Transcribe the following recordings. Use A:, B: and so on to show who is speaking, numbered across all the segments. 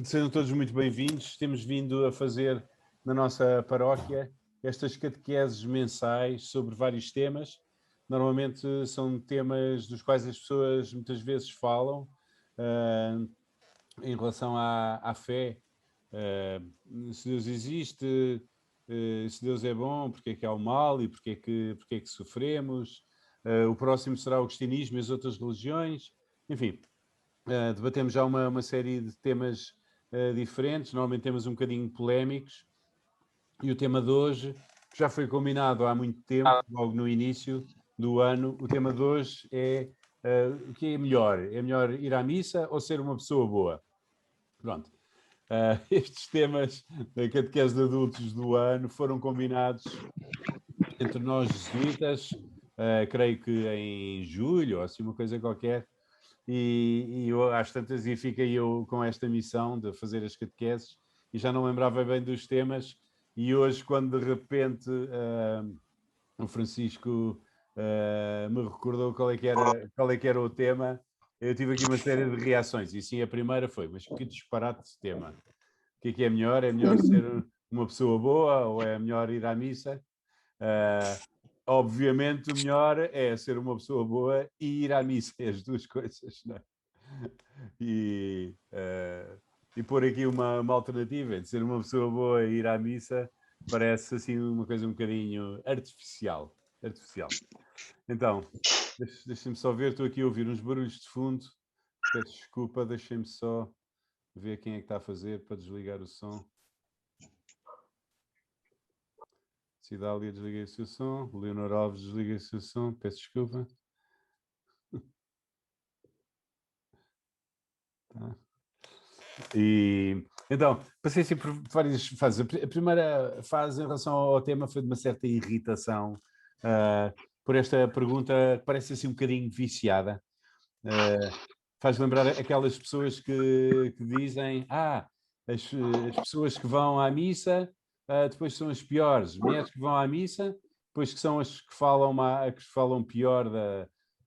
A: Sejam todos muito bem-vindos. Temos vindo a fazer na nossa paróquia estas catequeses mensais sobre vários temas. Normalmente são temas dos quais as pessoas muitas vezes falam em relação à fé. Se Deus existe, se Deus é bom, porque é que há o mal e porque é que sofremos. O próximo será o cristianismo e as outras religiões. Enfim, debatemos já uma série de temas diferentes, normalmente temas um bocadinho polémicos, e o tema de hoje, que já foi combinado há muito tempo, logo no início do ano, o tema de hoje é o que é melhor? É melhor ir à missa ou ser uma pessoa boa? Pronto. Estes temas da catequese de adultos do ano foram combinados entre nós jesuítas, creio que em julho, ou assim uma coisa qualquer, e eu às tantas e fiquei eu com esta missão de fazer as catequeses e já não lembrava bem dos temas, e hoje quando de repente o Francisco me recordou qual é que era o tema, eu tive aqui uma série de reações, e sim, a primeira foi, mas que disparate de tema. O que é melhor? É melhor ser uma pessoa boa ou é melhor ir à missa? Obviamente o melhor é ser uma pessoa boa e ir à missa, é as duas coisas, não é? E pôr aqui uma alternativa de ser uma pessoa boa e ir à missa parece assim uma coisa um bocadinho artificial. Então, deixem-me só ver, estou aqui a ouvir uns barulhos de fundo. Peço desculpa, deixem-me só ver quem é que está a fazer para desligar o som. Cidália, desliguei o seu som. Leonor Alves, desliguei o seu som. Peço desculpa. Tá. E então, passei assim por várias fases. A primeira fase em relação ao tema foi de uma certa irritação por esta pergunta que parece assim um bocadinho viciada. Faz lembrar aquelas pessoas que dizem as pessoas que vão à missa depois são as piores. Mulheres que vão à missa, depois que são as que falam pior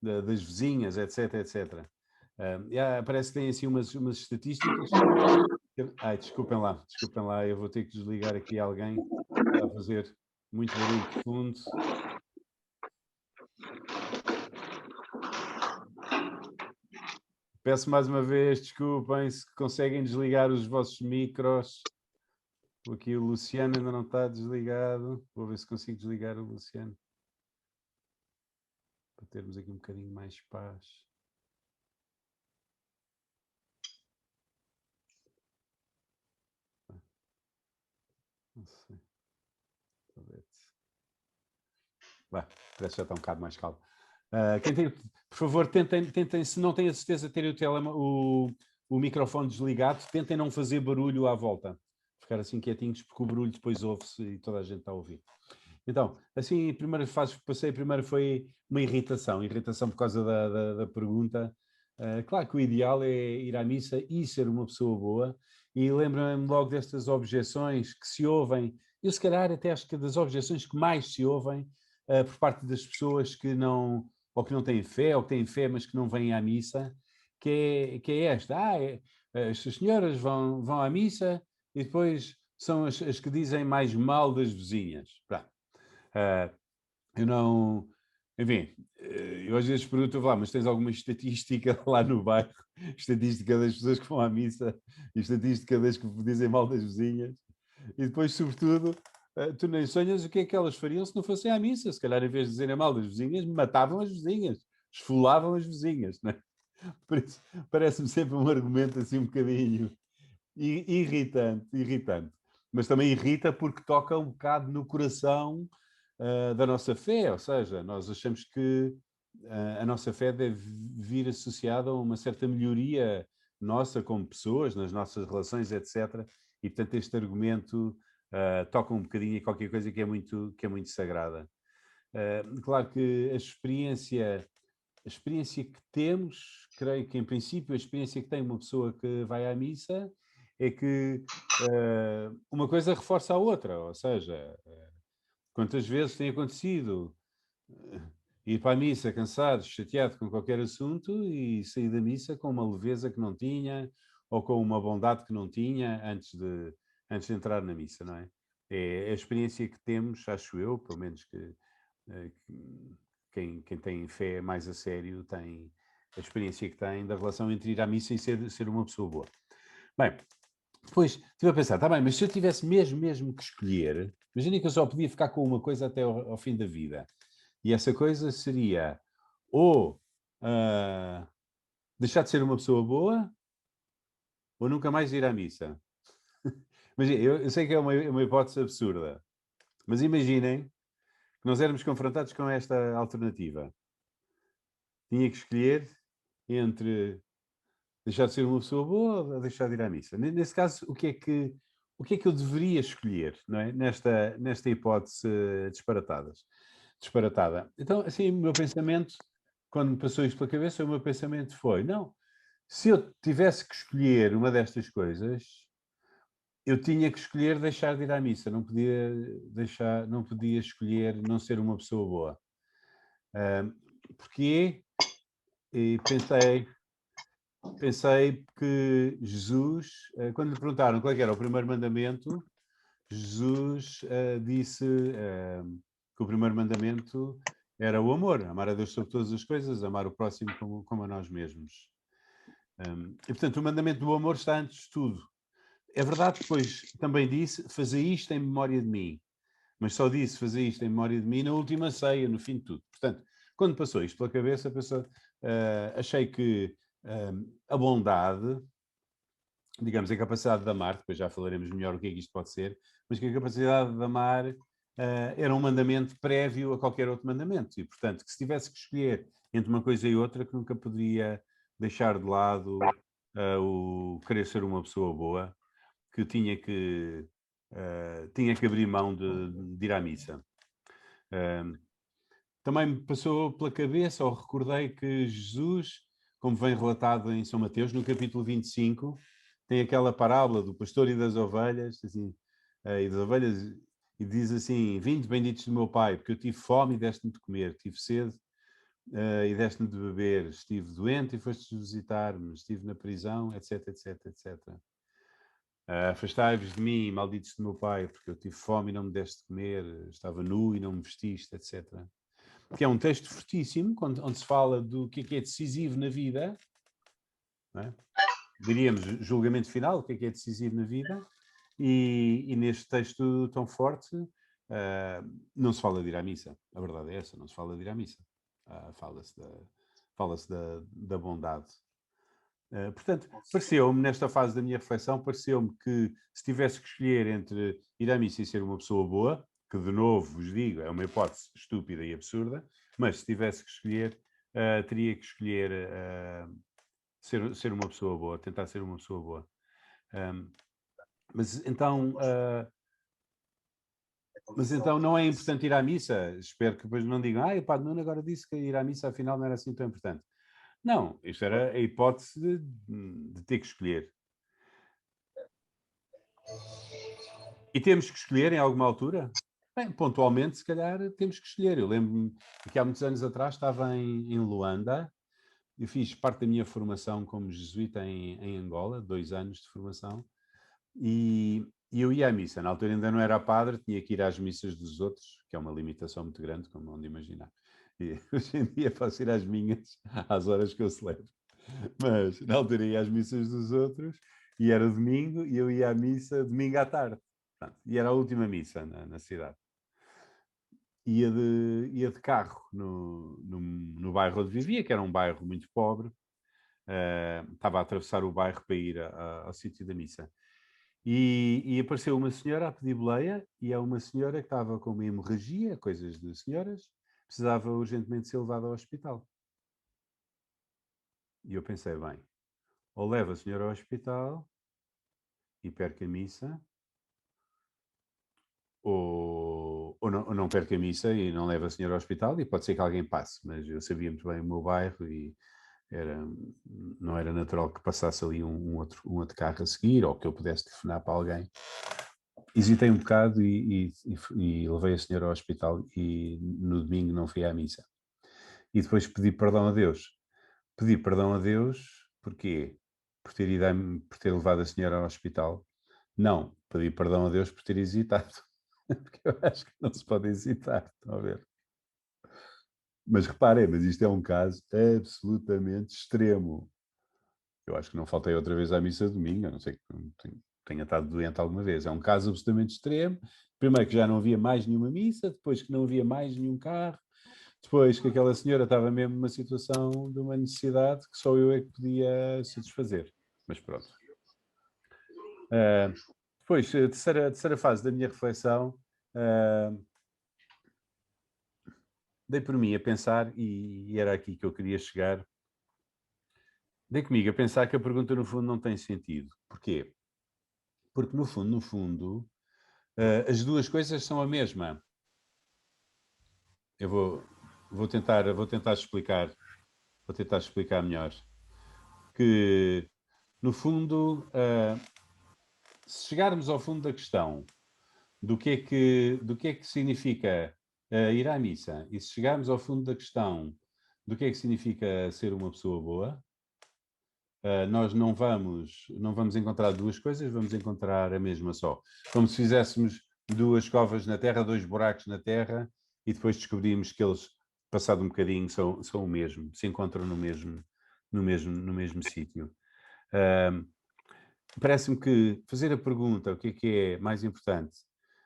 A: das vizinhas, etc, etc. Parece que tem assim umas estatísticas. Ai, desculpem lá, eu vou ter que desligar aqui alguém que está a fazer muito barulho de fundo. Peço mais uma vez, desculpem, se conseguem desligar os vossos micros. Aqui o Luciano ainda não está desligado. Vou ver se consigo desligar o Luciano. Para termos aqui um bocadinho mais paz. Não sei. Parece que já está um bocado mais calmo. Por favor, tentem, se não têm a certeza de terem o microfone desligado, tentem não fazer barulho à volta. Ficar assim quietinhos, porque o barulho depois ouve-se e toda a gente está a ouvir. Então, assim, a primeira fase que passei, primeiro foi uma irritação por causa da pergunta. Claro que o ideal é ir à missa e ser uma pessoa boa, e lembro-me logo destas objeções que se ouvem, eu se calhar até acho que das objeções que mais se ouvem por parte das pessoas que não, ou que não têm fé, ou que têm fé, mas que não vêm à missa, que é esta. As senhoras vão à missa e depois são as que dizem mais mal das vizinhas. Eu não. Enfim, eu às vezes pergunto lá, mas tens alguma estatística lá no bairro? Estatística das pessoas que vão à missa, e estatística das que dizem mal das vizinhas. E depois, sobretudo, tu nem sonhas o que é que elas fariam se não fossem à missa. Se calhar, em vez de dizerem mal das vizinhas, matavam as vizinhas, esfolavam as vizinhas. Não é? Por isso, parece-me sempre um argumento assim um bocadinho irritante. Mas também irrita porque toca um bocado no coração da nossa fé, ou seja, nós achamos que a nossa fé deve vir associada a uma certa melhoria nossa como pessoas, nas nossas relações, etc. E, portanto, este argumento toca um bocadinho em qualquer coisa que é muito sagrada. Claro que a experiência que temos, creio que, em princípio, a experiência que tem uma pessoa que vai à missa é que uma coisa reforça a outra, ou seja, quantas vezes tem acontecido ir para a missa cansado, chateado com qualquer assunto e sair da missa com uma leveza que não tinha, ou com uma bondade que não tinha antes de entrar na missa, não é? É a experiência que temos, acho eu, pelo menos que quem tem fé mais a sério tem a experiência que tem da relação entre ir à missa e ser uma pessoa boa. Bem, depois estive a pensar, está bem, mas se eu tivesse mesmo que escolher, imagina que eu só podia ficar com uma coisa até ao fim da vida. E essa coisa seria ou deixar de ser uma pessoa boa ou nunca mais ir à missa. Mas eu sei que é uma hipótese absurda, mas imaginem que nós éramos confrontados com esta alternativa. Tinha que escolher entre deixar de ser uma pessoa boa ou deixar de ir à missa. Nesse caso, o que é que eu deveria escolher, não é? Nesta hipótese disparatada. Então, assim, o meu pensamento, quando me passou isto pela cabeça, o meu pensamento foi, não, se eu tivesse que escolher uma destas coisas, eu tinha que escolher deixar de ir à missa, não podia escolher não ser uma pessoa boa. Porquê? E pensei que Jesus, quando lhe perguntaram qual era o primeiro mandamento, Jesus disse que o primeiro mandamento era o amor, amar a Deus sobre todas as coisas, amar o próximo como a nós mesmos. E, portanto, o mandamento do amor está antes de tudo. É verdade que depois também disse, fazer isto em memória de mim. Mas só disse fazer isto em memória de mim na última ceia, no fim de tudo. Portanto, quando passou isto pela cabeça, achei que a bondade, digamos, a capacidade de amar, depois já falaremos melhor o que é que isto pode ser, mas que a capacidade de amar era um mandamento prévio a qualquer outro mandamento. E, portanto, que se tivesse que escolher entre uma coisa e outra, que nunca poderia deixar de lado o querer ser uma pessoa boa, que tinha que abrir mão de ir à missa. Também me passou pela cabeça, ou recordei que Jesus, como vem relatado em São Mateus, no capítulo 25, tem aquela parábola do pastor e das ovelhas, assim, e das ovelhas, e diz assim: Vinde, benditos do meu Pai, porque eu tive fome e deste-me de comer, tive sede e deste-me de beber, estive doente e foste visitar-me, estive na prisão, etc, etc, etc. Afastai-vos de mim, malditos do meu Pai, porque eu tive fome e não me deste de comer, estava nu e não me vestiste, etc. Que é um texto fortíssimo, onde se fala do que é decisivo na vida, não é? Diríamos julgamento final, o que é decisivo na vida, e neste texto tão forte não se fala de ir à missa, a verdade é essa, não se fala de ir à missa, fala-se da bondade. Portanto, pareceu-me, nesta fase da minha reflexão, pareceu-me que se tivesse que escolher entre ir à missa e ser uma pessoa boa, que de novo vos digo, é uma hipótese estúpida e absurda, mas se tivesse que escolher, teria que escolher ser uma pessoa boa, tentar ser uma pessoa boa. Mas então não é importante ir à missa? Espero que depois não digam, o Padre Nuno agora disse que ir à missa afinal não era assim tão importante. Não, isto era a hipótese de ter que escolher. E temos que escolher em alguma altura? Bem, pontualmente, se calhar, temos que escolher. Eu lembro-me que há muitos anos atrás estava em Luanda. Eu fiz parte da minha formação como jesuíta em Angola, 2 anos de formação, e eu ia à missa. Na altura ainda não era padre, tinha que ir às missas dos outros, que é uma limitação muito grande, como não de imaginar. E hoje em dia posso ir às minhas, às horas que eu celebro. Mas na altura ia às missas dos outros, e era domingo, e eu ia à missa domingo à tarde. Pronto, e era a última missa na cidade. Ia de carro no bairro onde vivia, que era um bairro muito pobre. Estava a atravessar o bairro para ir ao sítio da missa. E apareceu uma senhora a pedir boleia, e é uma senhora que estava com uma hemorragia, coisas de senhoras, precisava urgentemente ser levada ao hospital. E eu pensei, bem, ou leva a senhora ao hospital e perca a missa, ou não perca a missa e não leva a senhora ao hospital, e pode ser que alguém passe, mas eu sabia muito bem o meu bairro e não era natural que passasse ali um outro carro a seguir, ou que eu pudesse telefonar para alguém. Hesitei um bocado e levei a senhora ao hospital, e no domingo não fui à missa. E depois pedi perdão a Deus. Pedi perdão a Deus, porquê? por ter por ter levado a senhora ao hospital. Não, pedi perdão a Deus por ter hesitado. Porque eu acho que não se pode hesitar, estão a ver? Mas reparem, mas isto é um caso absolutamente extremo. Eu acho que não faltei outra vez à missa de domingo, a não sei que tenha estado doente alguma vez. É um caso absolutamente extremo. Primeiro que já não havia mais nenhuma missa, depois que não havia mais nenhum carro, depois que aquela senhora estava mesmo numa situação de uma necessidade que só eu é que podia satisfazer. Mas pronto. Depois, a terceira fase da minha reflexão, dei por mim a pensar, e era aqui que eu queria chegar, dei comigo a pensar que a pergunta no fundo não tem sentido. Porquê? Porque no fundo, as duas coisas são a mesma. Eu vou tentar explicar, melhor. Que, no fundo, se chegarmos ao fundo da questão do que é que significa ir à missa, e se chegarmos ao fundo da questão do que é que significa ser uma pessoa boa, nós não vamos encontrar duas coisas, vamos encontrar a mesma só. Como se fizéssemos duas covas na terra, dois buracos na terra, e depois descobrimos que eles, passado um bocadinho, são o mesmo, se encontram no mesmo sítio. Parece-me que fazer a pergunta o que é mais importante,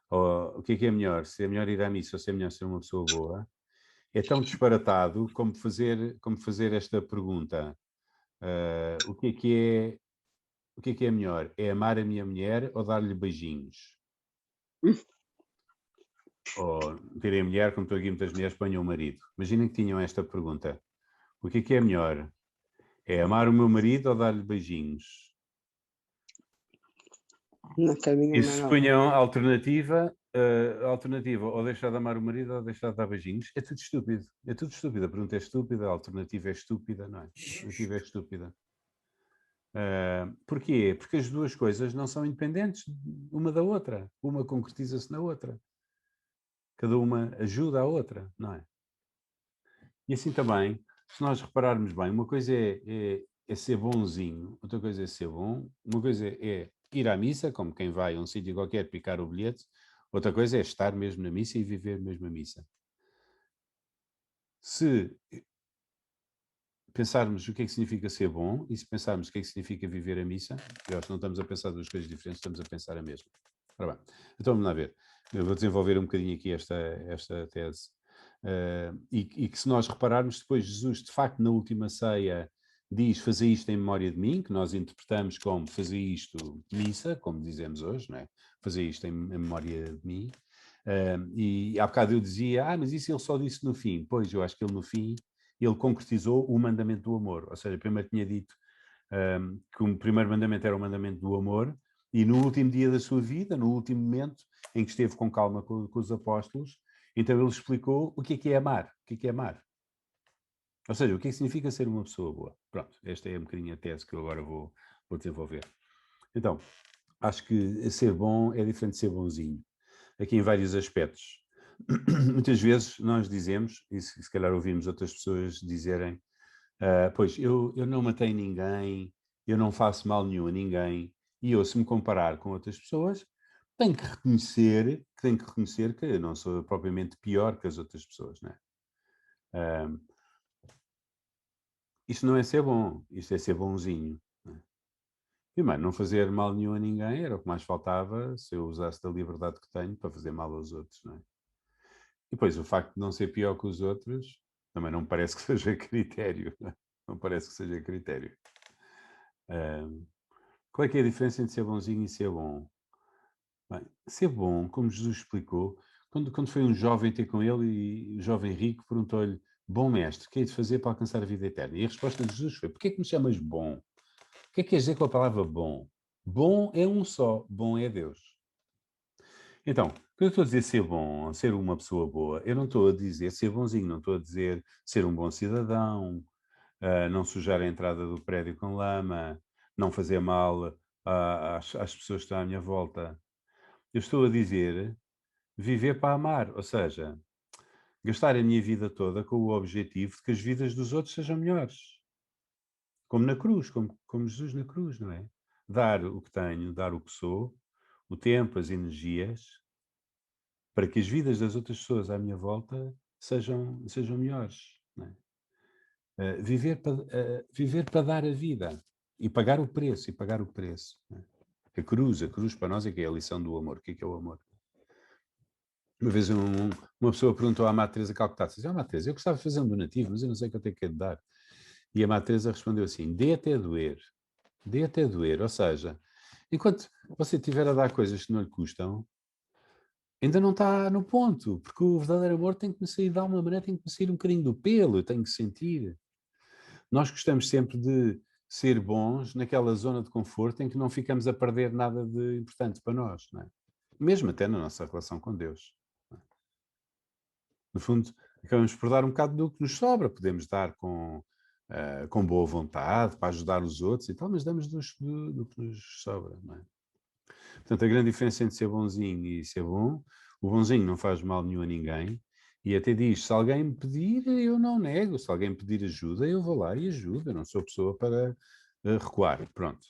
A: ou o que é melhor, se é melhor ir à missa ou se é melhor ser uma pessoa boa, é tão disparatado como fazer esta pergunta. O que é melhor? É amar a minha mulher ou dar-lhe beijinhos? Ou terem a mulher, como estou aqui, muitas mulheres ponham o marido. Imaginem que tinham esta pergunta. O que é melhor? É amar o meu marido ou dar-lhe beijinhos?
B: Não tenho
A: E se punham a alternativa, ou deixar de amar o marido ou deixar de dar beijinhos, é tudo estúpido. É tudo estúpido. A pergunta é estúpida, a alternativa é estúpida, não é? A alternativa é estúpida. Porquê? Porque as duas coisas não são independentes uma da outra. Uma concretiza-se na outra. Cada uma ajuda a outra, não é? E assim também, se nós repararmos bem, uma coisa é ser bonzinho, outra coisa é ser bom, uma coisa é ir à missa, como quem vai a um sítio qualquer picar o bilhete, outra coisa é estar mesmo na missa e viver mesmo a missa. Se pensarmos o que é que significa ser bom e se pensarmos o que é que significa viver a missa, eu acho que não estamos a pensar duas coisas diferentes, estamos a pensar a mesma. Ora bem, então vamos lá ver. Eu vou desenvolver um bocadinho aqui esta tese. E que se nós repararmos, depois Jesus, de facto, na última ceia, diz fazer isto em memória de mim, que nós interpretamos como fazer isto missa, como dizemos hoje, não é? Fazer isto em memória de mim. E há bocado eu dizia, mas isso ele só disse no fim. Pois, eu acho que ele no fim, ele concretizou o mandamento do amor. Ou seja, primeiro tinha dito que o primeiro mandamento era o mandamento do amor, e no último dia da sua vida, no último momento em que esteve com calma com os apóstolos, então ele explicou o que é amar. O que é amar? Ou seja, o que é que significa ser uma pessoa boa? Pronto, esta é um bocadinho a tese que eu agora vou desenvolver. Então, acho que ser bom é diferente de ser bonzinho. Aqui em vários aspectos. Muitas vezes nós dizemos, e se calhar ouvimos outras pessoas dizerem, pois eu não matei ninguém, eu não faço mal nenhum a ninguém, e eu, se me comparar com outras pessoas, tenho que reconhecer que eu não sou propriamente pior que as outras pessoas, não é? Isto não é ser bom, isto é ser bonzinho. Não é? Primeiro, não fazer mal nenhum a ninguém era o que mais faltava se eu usasse da liberdade que tenho para fazer mal aos outros, não é? E depois, o facto de não ser pior que os outros também não me parece que seja critério. Não parece que seja critério. Qual é que é a diferença entre ser bonzinho e ser bom? Bem, ser bom, como Jesus explicou, quando foi um jovem ter com ele e o jovem rico perguntou-lhe, bom mestre, o que é de fazer para alcançar a vida eterna? E a resposta de Jesus foi, porquê é que me chamas bom? O que é que quer dizer com a palavra bom? Bom é um só, bom é Deus. Então, quando eu estou a dizer ser bom, ser uma pessoa boa, eu não estou a dizer ser bonzinho, não estou a dizer ser um bom cidadão, não sujar a entrada do prédio com lama, não fazer mal às pessoas que estão à minha volta. Eu estou a dizer viver para amar, ou seja, gastar a minha vida toda com o objetivo de que as vidas dos outros sejam melhores. Como na cruz, como Jesus na cruz, não é? Dar o que tenho, dar o que sou, o tempo, as energias, para que as vidas das outras pessoas à minha volta sejam melhores, não é? Viver para dar a vida e pagar o preço, não é? A cruz para nós é que é a lição do amor. O que é o amor? Uma vez uma pessoa perguntou à Madre Teresa de Calcutá, disse, Madre Teresa, eu gostava de fazer um donativo, mas eu não sei quanto é que é de dar. E a Madre Teresa respondeu assim, dê até doer, ou seja, enquanto você estiver a dar coisas que não lhe custam, ainda não está no ponto, porque o verdadeiro amor tem que me sair de alguma maneira, tem que me sair um bocadinho do pelo, eu tenho que sentir. Nós gostamos sempre de ser bons naquela zona de conforto em que não ficamos a perder nada de importante para nós, não é? Mesmo até na nossa relação com Deus. No fundo, acabamos por dar um bocado do que nos sobra, podemos dar com boa vontade, para ajudar os outros e tal, mas damos do que nos sobra, não é? Portanto, a grande diferença entre ser bonzinho e ser bom, o bonzinho não faz mal nenhum a ninguém, e até diz, se alguém me pedir, eu não nego, se alguém me pedir ajuda, eu vou lá e ajudo, eu não sou pessoa para recuar, pronto.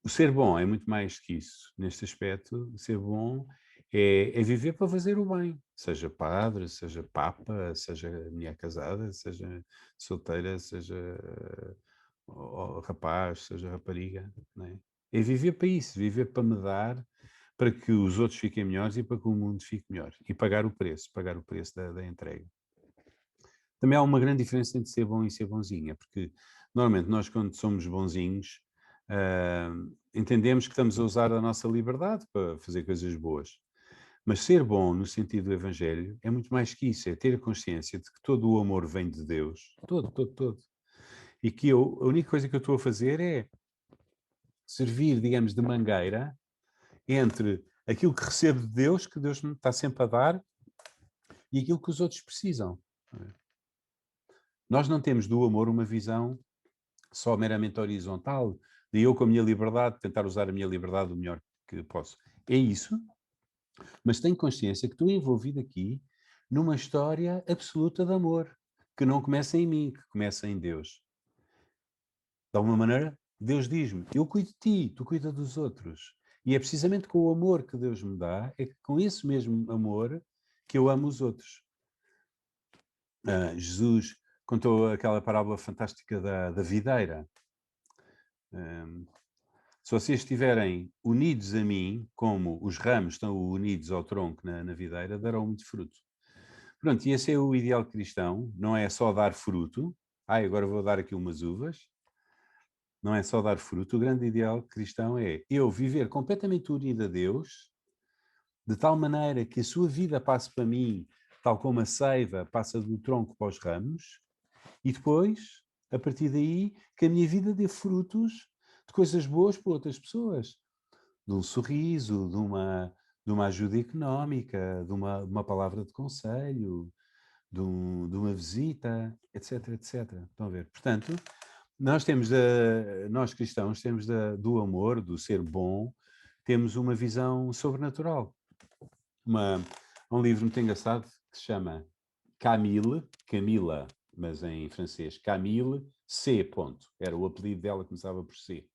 A: O ser bom é muito mais que isso. Neste aspecto, ser bom é viver para fazer o bem. Seja padre, seja papa, seja mulher casada, seja solteira, seja rapaz, seja rapariga. Não é? É viver para isso, viver para me dar, para que os outros fiquem melhores e para que o mundo fique melhor. E pagar o preço da entrega. Também há uma grande diferença entre ser bom e ser bonzinho, porque normalmente nós, quando somos bonzinhos, entendemos que estamos a usar a nossa liberdade para fazer coisas boas. Mas ser bom, no sentido do Evangelho, é muito mais que isso, é ter a consciência de que todo o amor vem de Deus, todo. E que a única coisa que eu estou a fazer é servir, digamos, de mangueira entre aquilo que recebo de Deus, que Deus me está sempre a dar, e aquilo que os outros precisam. Nós não temos do amor uma visão só meramente horizontal, de eu com a minha liberdade tentar usar a minha liberdade o melhor que posso. É isso, mas tenho consciência que estou envolvido aqui numa história absoluta de amor, que não começa em mim, que começa em Deus. De alguma maneira, Deus diz-me, eu cuido de ti, tu cuida dos outros. E é precisamente com o amor que Deus me dá, é com esse mesmo amor que eu amo os outros. Jesus contou aquela parábola fantástica da videira. Se vocês estiverem unidos a mim, como os ramos estão unidos ao tronco na videira, darão muito fruto. Pronto, e esse é o ideal cristão, não é só dar fruto. Agora vou dar aqui umas uvas. Não é só dar fruto. O grande ideal cristão é eu viver completamente unido a Deus, de tal maneira que a sua vida passe para mim, tal como a seiva passa do tronco para os ramos, e depois, a partir daí, que a minha vida dê frutos de coisas boas para outras pessoas. De um sorriso, de uma ajuda económica, de uma palavra de conselho, de uma visita, etc, etc. Estão a ver? Portanto, nós cristãos temos do amor, do ser bom, temos uma visão sobrenatural. Há um livro muito engraçado que se chama Camila, mas em francês, Camille C. Era o apelido dela, começava por C.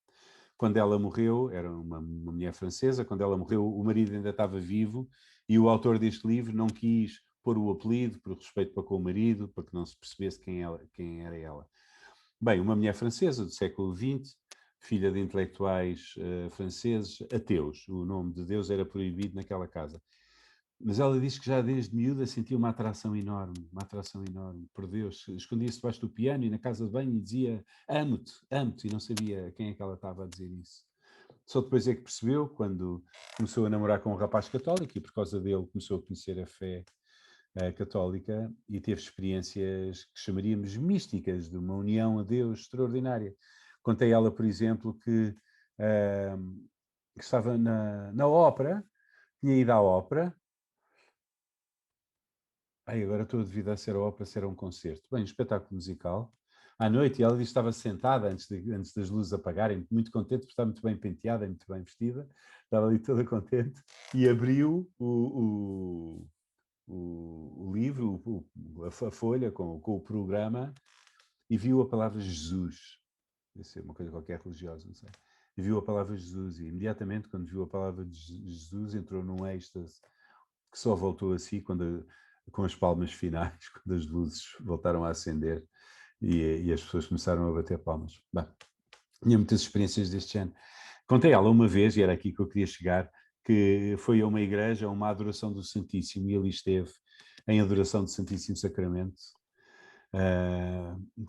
A: Quando ela morreu, era uma mulher francesa, quando ela morreu, o marido ainda estava vivo e o autor deste livro não quis pôr o apelido por respeito para com o marido, para que não se percebesse quem era ela. Bem, uma mulher francesa do século XX, filha de intelectuais franceses, ateus. O nome de Deus era proibido naquela casa. Mas ela diz que já desde miúda sentia uma atração enorme por Deus. Escondia-se debaixo do piano e na casa de banho e dizia amo-te, e não sabia quem é que ela estava a dizer isso. Só depois é que percebeu, quando começou a namorar com um rapaz católico e por causa dele começou a conhecer a fé católica e teve experiências que chamaríamos místicas, de uma união a Deus extraordinária. Contei ela, por exemplo, que estava na ópera, tinha ido à ópera. Agora estou a duvidar se era ópera, se era um concerto. Bem, um espetáculo musical. À noite, e ela disse que estava sentada antes das luzes apagarem, muito contente, porque estava muito bem penteada e muito bem vestida. Estava ali toda contente e abriu o livro, a folha com o programa e viu a palavra Jesus. deve ser uma coisa qualquer religiosa, não sei. E viu a palavra de Jesus, e imediatamente, quando viu a palavra de Jesus, entrou num êxtase que só voltou a si com as palmas finais, quando as luzes voltaram a acender e as pessoas começaram a bater palmas. Bem, tinha muitas experiências deste género. Contei ela uma vez, e era aqui que eu queria chegar, que foi a uma igreja, a uma adoração do Santíssimo, e ele esteve em adoração do Santíssimo Sacramento,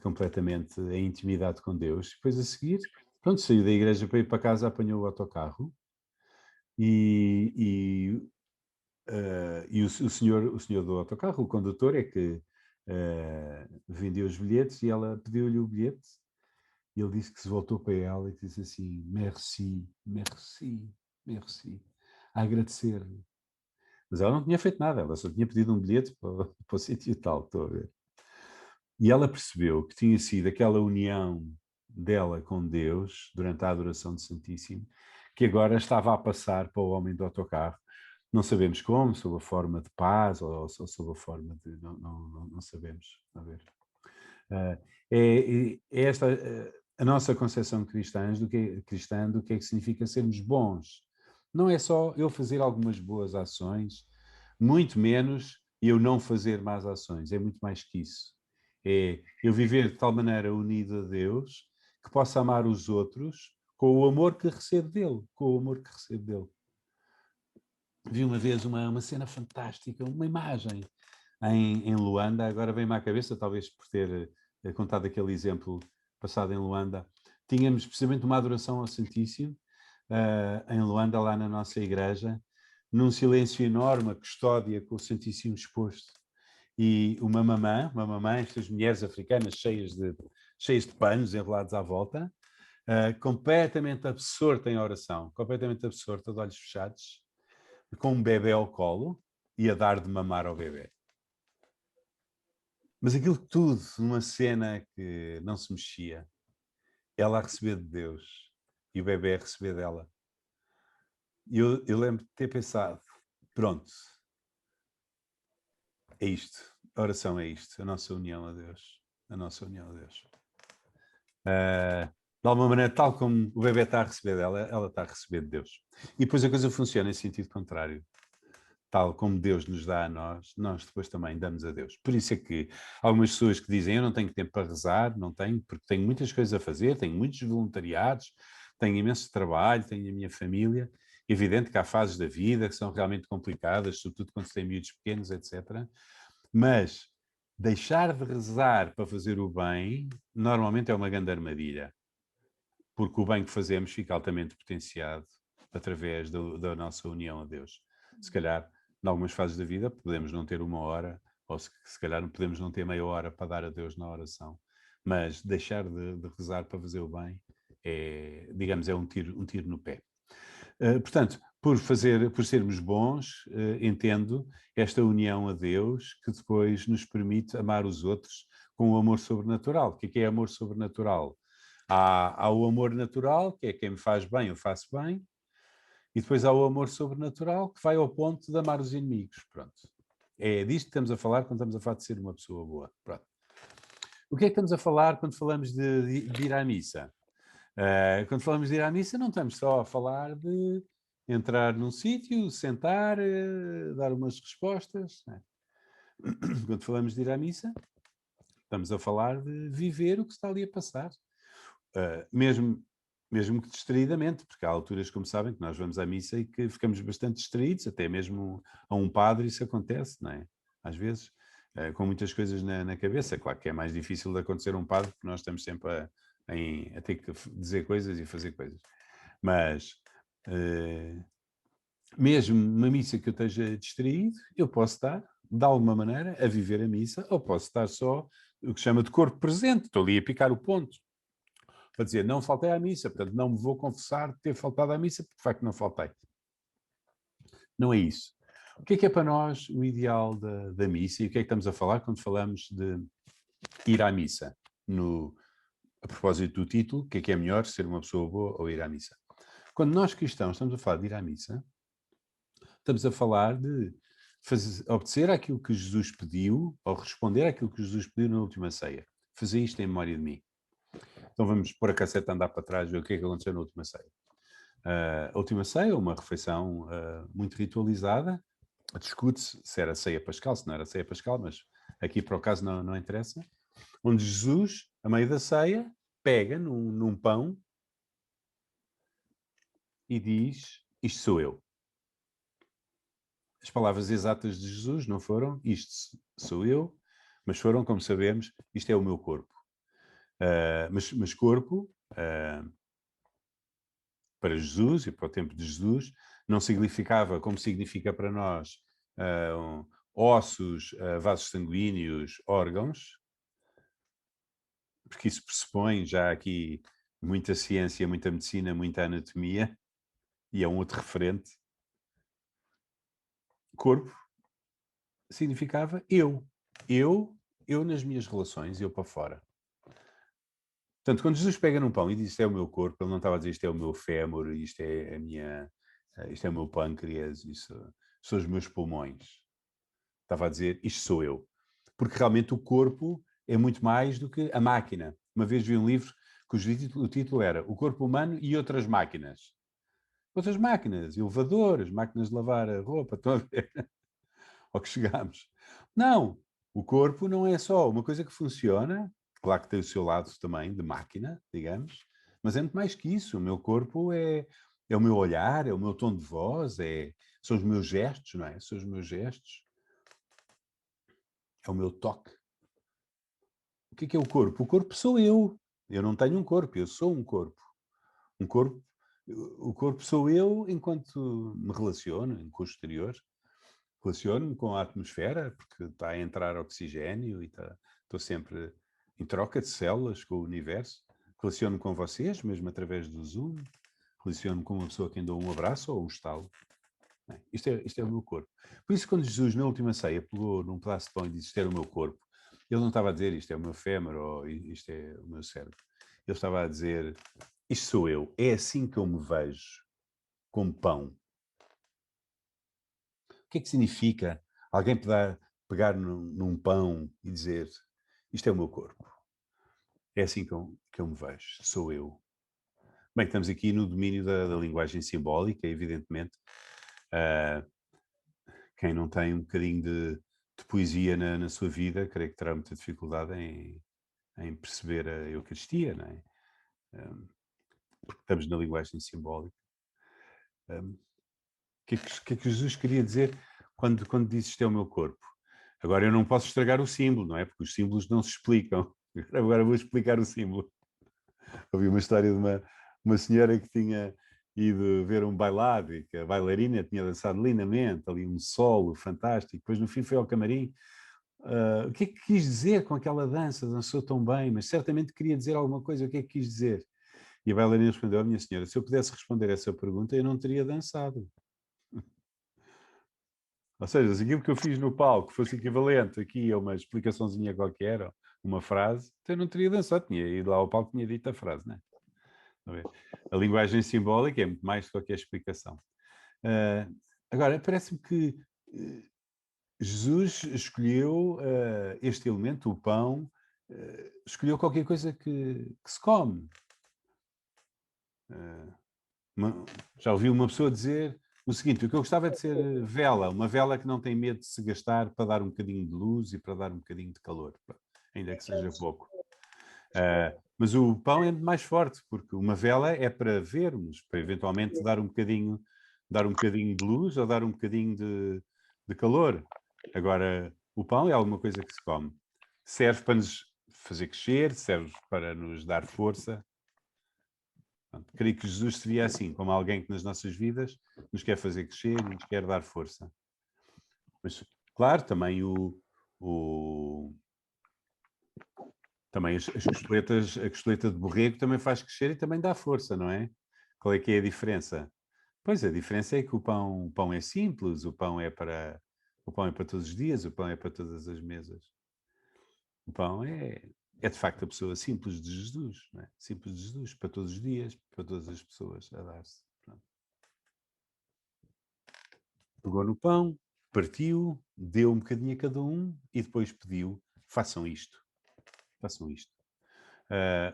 A: completamente em intimidade com Deus. Depois a seguir, pronto, saiu da igreja para ir para casa, apanhou o autocarro e o senhor do autocarro, o condutor, é que vendia os bilhetes e ela pediu-lhe o bilhete e ele disse que se voltou para ela e disse assim, merci, merci, merci, a agradecer-lhe. Mas ela não tinha feito nada, ela só tinha pedido um bilhete para o sítio tal, estou a ver. E ela percebeu que tinha sido aquela união dela com Deus durante a adoração do Santíssimo, que agora estava a passar para o homem do autocarro. Não sabemos como, sob a forma de paz ou sob a forma de... Não sabemos. A ver. É esta a nossa concepção cristã do que é que significa sermos bons. Não é só eu fazer algumas boas ações, muito menos eu não fazer más ações. É muito mais que isso. É eu viver de tal maneira unido a Deus que possa amar os outros com o amor que recebo dele, com o amor que recebo dele. Vi uma vez uma cena fantástica, uma imagem em Luanda, agora vem-me à cabeça, talvez por ter contado aquele exemplo passado em Luanda. Tínhamos precisamente uma adoração ao Santíssimo em Luanda, lá na nossa igreja, num silêncio enorme, a custódia com o Santíssimo exposto. E uma mamã, estas mulheres africanas cheias de panos enrolados à volta, completamente absorta em oração, completamente absorta, de olhos fechados, com um bebê ao colo e a dar de mamar ao bebê. Mas aquilo tudo numa cena que não se mexia. Ela a receber de Deus e o bebê a receber dela. E eu lembro de ter pensado, pronto, é isto. A oração é isto. A nossa união a Deus. A nossa união a Deus. De alguma maneira, tal como o bebê está a receber dela, ela está a receber de Deus. E depois a coisa funciona em sentido contrário. Tal como Deus nos dá a nós, nós depois também damos a Deus. Por isso é que algumas pessoas que dizem eu não tenho tempo para rezar, não tenho, porque tenho muitas coisas a fazer, tenho muitos voluntariados, tenho imenso trabalho, tenho a minha família. Evidente que há fases da vida que são realmente complicadas, sobretudo quando se tem miúdos pequenos, etc. Mas deixar de rezar para fazer o bem, normalmente é uma grande armadilha. Porque o bem que fazemos fica altamente potenciado através da nossa união a Deus. Se calhar, em algumas fases da vida, podemos não ter uma hora, ou se calhar podemos não ter meia hora para dar a Deus na oração. Mas deixar de rezar para fazer o bem é, digamos, é um tiro no pé. Portanto, por sermos bons, entendo esta união a Deus que depois nos permite amar os outros com o amor sobrenatural. O que é amor sobrenatural? Há o amor natural, que é quem me faz bem, eu faço bem, e depois há o amor sobrenatural, que vai ao ponto de amar os inimigos. Pronto. É disto que estamos a falar quando estamos a falar de ser uma pessoa boa. Pronto. O que é que estamos a falar quando falamos de ir à missa? Quando falamos de ir à missa, não estamos só a falar de entrar num sítio, sentar, dar umas respostas. Né? Quando falamos de ir à missa, estamos a falar de viver o que está ali a passar. Mesmo que distraidamente, porque há alturas, como sabem, que nós vamos à missa e que ficamos bastante distraídos, até mesmo a um padre isso acontece, não é? Às vezes, com muitas coisas na cabeça. Claro que é mais difícil de acontecer a um padre, porque nós estamos sempre a ter que dizer coisas e fazer coisas. Mas, mesmo numa missa que eu esteja distraído, eu posso estar, de alguma maneira, a viver a missa, ou posso estar só, o que se chama de corpo presente, estou ali a picar o ponto. Para dizer, não faltei à missa, portanto não me vou confessar de ter faltado à missa, porque de facto não faltei. Não é isso. O que é para nós o ideal da missa e o que é que estamos a falar quando falamos de ir à missa? A propósito do título, o que é melhor, ser uma pessoa boa ou ir à missa? Quando nós cristãos estamos a falar de ir à missa, estamos a falar de obedecer àquilo que Jesus pediu ou responder àquilo que Jesus pediu na última ceia. Fazer isto em memória de mim. Então vamos pôr a cassete a andar para trás e ver o que é que aconteceu na última ceia. A última ceia, uma refeição muito ritualizada, discute-se se era ceia pascal, se não era ceia pascal, mas aqui para o caso não interessa, onde Jesus, a meio da ceia, pega num pão e diz, isto sou eu. As palavras exatas de Jesus não foram, isto sou eu, mas foram, como sabemos, isto é o meu corpo. Mas corpo, para Jesus e para o tempo de Jesus, não significava, como significa para nós, ossos, vasos sanguíneos, órgãos, porque isso pressupõe já aqui muita ciência, muita medicina, muita anatomia, e é um outro referente. Corpo significava eu. Eu nas minhas relações, eu para fora. Portanto, quando Jesus pega num pão e diz isto é o meu corpo, ele não estava a dizer isto é o meu fémur, isto é isto é o meu pâncreas, isso são os meus pulmões. Estava a dizer isto sou eu. Porque realmente o corpo é muito mais do que a máquina. Uma vez vi um livro cujo o título era O Corpo Humano e Outras Máquinas. Outras máquinas, elevadores, máquinas de lavar a roupa, estão a ver? Ao que chegámos. Não, o corpo não é só uma coisa que funciona, claro que tem o seu lado também de máquina, digamos, mas é muito mais que isso. O meu corpo é o meu olhar, é o meu tom de voz, são os meus gestos, não é? São os meus gestos. É o meu toque. O que é o corpo? O corpo sou eu. Eu não tenho um corpo, eu sou um corpo. Um corpo, o corpo sou eu enquanto me relaciono com o exterior. Relaciono-me com a atmosfera, porque está a entrar oxigênio e estou sempre em troca de células com o universo. Relaciono-me com vocês, mesmo através do Zoom. Relaciono-me com uma pessoa a quem dou um abraço ou um estalo. Isto é o meu corpo. Por isso, quando Jesus, na última ceia, pegou num pedaço de pão e disse isto era o meu corpo, ele não estava a dizer isto é o meu fémur ou isto é o meu cérebro. Ele estava a dizer isto sou eu. É assim que eu me vejo, como pão. O que é que significa alguém pegar num pão e dizer isto é o meu corpo? É assim que eu me vejo, sou eu. Bem, estamos aqui no domínio da linguagem simbólica, evidentemente. Quem não tem um bocadinho de poesia na sua vida, creio que terá muita dificuldade em perceber a Eucaristia, não é? Porque estamos na linguagem simbólica. O que é que Jesus queria dizer quando disse isto é o meu corpo? Agora eu não posso estragar o símbolo, não é? Porque os símbolos não se explicam. Agora vou explicar o símbolo. Ouvi uma história de uma senhora que tinha ido ver um bailado e que a bailarina tinha dançado lindamente, ali um solo fantástico. Depois no fim foi ao camarim. O que é que quis dizer com aquela dança? Dançou tão bem, mas certamente queria dizer alguma coisa. O que é que quis dizer? E a bailarina respondeu: minha senhora, se eu pudesse responder essa pergunta, eu não teria dançado. Ou seja, se aquilo que eu fiz no palco fosse equivalente aqui a uma explicaçãozinha qualquer, uma frase, então eu não teria dançado, tinha ido lá ao palco e tinha dito a frase, não é? A linguagem simbólica é muito mais do que qualquer explicação. Agora, parece-me que Jesus escolheu este elemento, o pão, escolheu qualquer coisa que se come. Já ouvi uma pessoa dizer o seguinte: o que eu gostava é de ser vela, uma vela que não tem medo de se gastar para dar um bocadinho de luz e para dar um bocadinho de calor, ainda que seja pouco. Mas o pão é mais forte, porque uma vela é para vermos, para eventualmente dar um bocadinho de luz ou dar um bocadinho de calor. Agora, o pão é alguma coisa que se come. Serve para nos fazer crescer, serve para nos dar força. Portanto, creio que Jesus seria assim, como alguém que nas nossas vidas nos quer fazer crescer e nos quer dar força. Mas, claro, também também a costeleta de borrego também faz crescer e também dá força, não é? Qual é que é a diferença? Pois, a diferença é que o pão é simples, o pão é para todos os dias, o pão é para todas as mesas. O pão é de facto a pessoa simples de Jesus, não é? Simples de Jesus, para todos os dias, para todas as pessoas a dar-se. Pegou no pão, partiu, deu um bocadinho a cada um e depois pediu: façam isto, façam isto.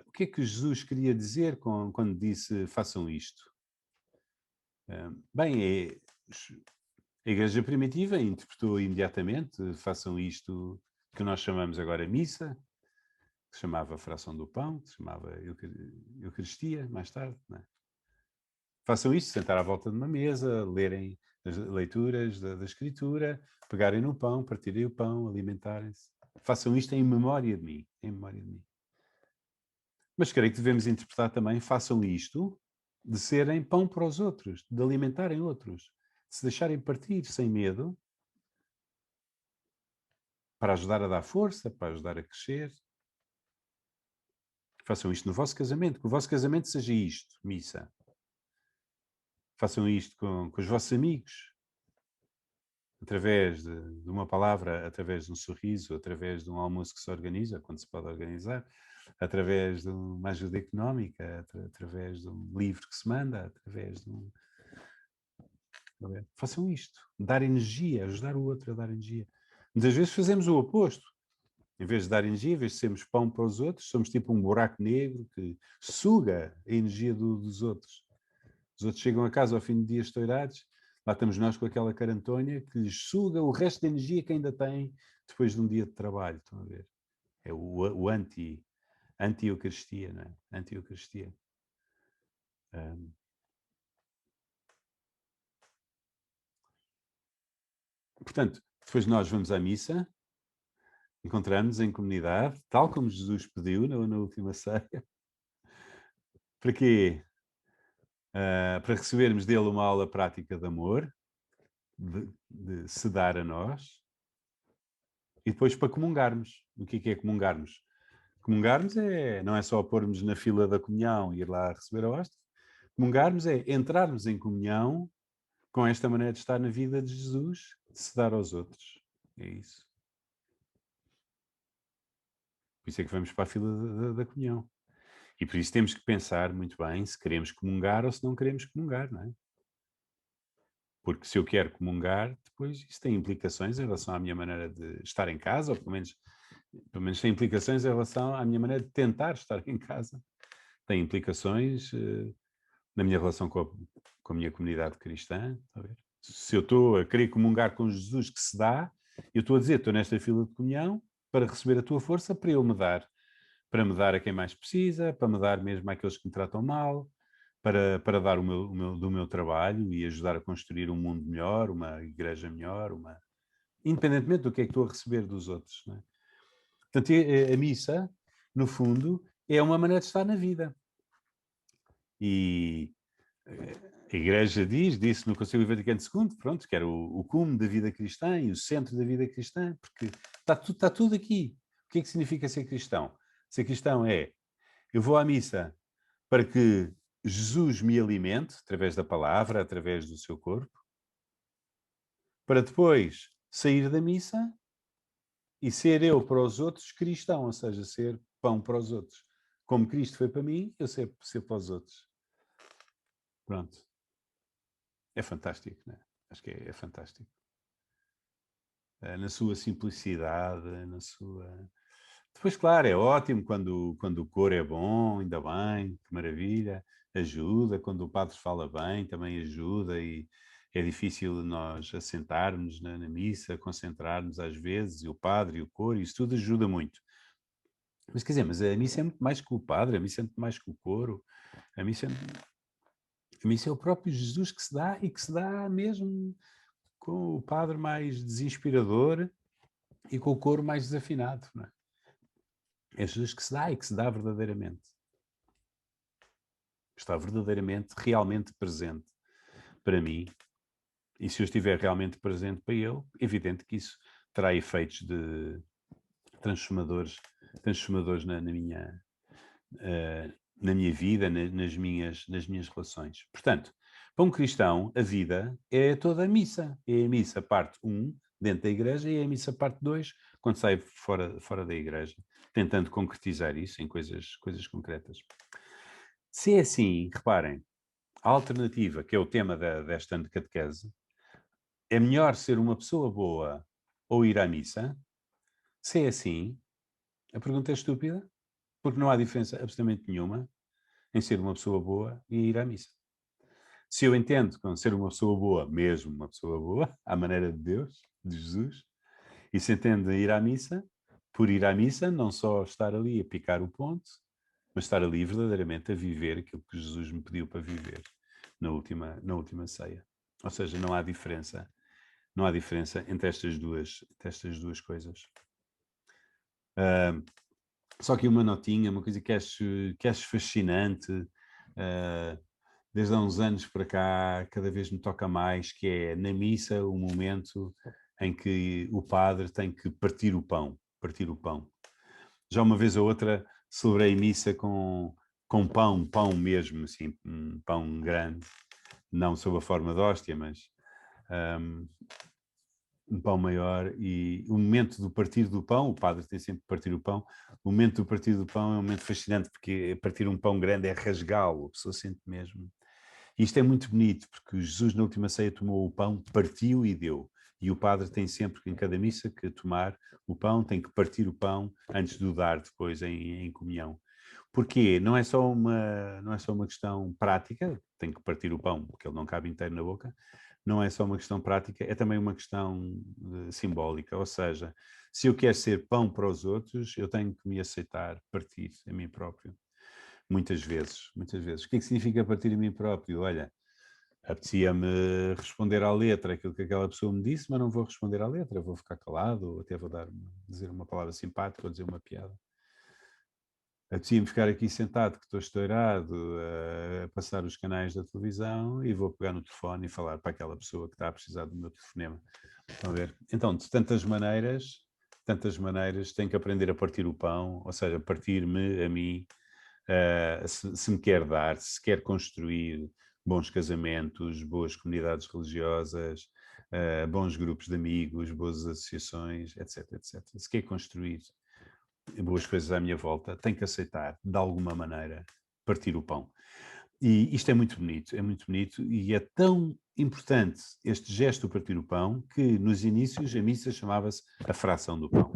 A: O que é que Jesus queria dizer quando disse façam isto? Bem, a Igreja Primitiva interpretou imediatamente, façam isto que nós chamamos agora missa, que se chamava fração do pão, que se chamava Eucaristia, mais tarde. Não é? Façam isto, sentar à volta de uma mesa, lerem as leituras da Escritura, pegarem no pão, partirem o pão, alimentarem-se. Façam isto em memória de mim, em memória de mim. Mas creio que devemos interpretar também, façam isto, de serem pão para os outros, de alimentarem outros, de se deixarem partir sem medo, para ajudar a dar força, para ajudar a crescer. Façam isto no vosso casamento, que o vosso casamento seja isto, missa. Façam isto com os vossos amigos, através de uma palavra, através de um sorriso, através de um almoço que se organiza, quando se pode organizar, através de uma ajuda económica, através de um livro que se manda, através de um... Façam isto. Dar energia, ajudar o outro a dar energia. Muitas vezes fazemos o oposto. Em vez de dar energia, em vez de sermos pão para os outros, somos tipo um buraco negro que suga a energia dos outros. Os outros chegam a casa ao fim de dias estourados, lá estamos nós com aquela carantonha que lhes suga o resto da energia que ainda têm depois de um dia de trabalho. Estão a ver? É o anti-eucaristia, não é? Anti-eucaristia. Portanto, depois nós vamos à missa, encontramos em comunidade, tal como Jesus pediu na última ceia. Para quê? Para recebermos dele uma aula prática de amor, de se dar a nós, e depois para comungarmos. O que é comungarmos? Comungarmos não é só pormos na fila da comunhão e ir lá receber a hóstia. Comungarmos é entrarmos em comunhão com esta maneira de estar na vida de Jesus, de se dar aos outros. É isso. Por isso é que vamos para a fila da comunhão. E por isso temos que pensar muito bem se queremos comungar ou se não queremos comungar, não é? Porque se eu quero comungar, depois isso tem implicações em relação à minha maneira de estar em casa, ou pelo menos tem implicações em relação à minha maneira de tentar estar em casa. Tem implicações na minha relação com a minha comunidade cristã. Está a ver? Se eu estou a querer comungar com Jesus que se dá, eu estou a dizer, estou nesta fila de comunhão para receber a tua força para Ele me dar. Para me dar a quem mais precisa, para me dar mesmo àqueles que me tratam mal, para dar do meu trabalho e ajudar a construir um mundo melhor, uma igreja melhor, independentemente do que é que estou a receber dos outros. Não é? Portanto, a missa, no fundo, é uma maneira de estar na vida. E a Igreja disse no Concílio Vaticano II, pronto, que era o cume da vida cristã e o centro da vida cristã, porque está tudo aqui. O que é que significa ser cristão? Ser cristão é, eu vou à missa para que Jesus me alimente, através da palavra, através do seu corpo, para depois sair da missa e ser eu para os outros cristão, ou seja, ser pão para os outros. Como Cristo foi para mim, eu ser para os outros. Pronto. É fantástico, não é? Acho que é fantástico. Na sua simplicidade, na sua... Depois, claro, é ótimo quando o coro é bom, ainda bem, que maravilha, ajuda, quando o padre fala bem, também ajuda, e é difícil nós assentarmos na missa, concentrarmos às vezes, e o padre e o coro, isso tudo ajuda muito. Mas quer dizer, mas a missa é muito mais que o padre, a missa é muito mais que o coro, a missa é o próprio Jesus que se dá, e que se dá mesmo com o padre mais desinspirador e com o coro mais desafinado, não é? É Jesus que se dá e que se dá verdadeiramente. Está verdadeiramente, realmente presente para mim. E se eu estiver realmente presente para ele, evidente que isso terá efeitos de transformadores na minha vida, nas minhas relações. Portanto, para um cristão, a vida é toda a missa. É a missa parte 1, dentro da igreja, e é a missa parte 2, quando sai fora da igreja, tentando concretizar isso em coisas concretas. Se é assim, reparem, a alternativa, que é o tema desta catequese, é melhor ser uma pessoa boa ou ir à missa? Se é assim, a pergunta é estúpida? Porque não há diferença absolutamente nenhuma em ser uma pessoa boa e ir à missa. Se eu entendo com ser uma pessoa boa, mesmo uma pessoa boa, à maneira de Deus, de Jesus, e se entende ir à missa, por ir à missa, não só estar ali a picar o ponto, mas estar ali verdadeiramente a viver aquilo que Jesus me pediu para viver na última ceia. Ou seja, não há diferença entre estas duas coisas. Só que uma notinha, uma coisa que acho fascinante, desde há uns anos para cá, cada vez me toca mais, que é na missa o momento em que o padre tem que partir o pão. Já uma vez ou outra celebrei missa com pão mesmo, assim, um pão grande, não sob a forma de hóstia, mas um pão maior, e o momento do partir do pão, o padre tem sempre que partir o pão, o momento do partir do pão é um momento fascinante, porque partir um pão grande é rasgá-lo, a pessoa sente mesmo. E isto é muito bonito, porque Jesus na última ceia tomou o pão, partiu e deu. E o padre tem sempre, em cada missa, que tomar o pão, tem que partir o pão antes de o dar depois em comunhão. Porquê? Não é só uma questão prática, tem que partir o pão, porque ele não cabe inteiro na boca, não é só uma questão prática, é também uma questão simbólica, ou seja, se eu quero ser pão para os outros, eu tenho que me aceitar partir a mim próprio. Muitas vezes. O que é que significa partir a mim próprio? Olha, apetecia-me responder à letra aquilo que aquela pessoa me disse, mas não vou responder à letra, vou ficar calado, ou até vou dizer uma palavra simpática, ou dizer uma piada. Apetecia-me ficar aqui sentado, que estou estourado, a passar os canais da televisão, e vou pegar no telefone e falar para aquela pessoa que está a precisar do meu telefonema. Estão a ver? Então, de tantas maneiras, tenho que aprender a partir o pão, ou seja, partir-me a mim, se me quer dar, se quer construir bons casamentos, boas comunidades religiosas, bons grupos de amigos, boas associações, etc, etc. Se quer construir boas coisas à minha volta, tenho que aceitar, de alguma maneira, partir o pão. E isto é muito bonito e é tão importante este gesto de partir o pão que nos inícios a missa chamava-se a fração do pão.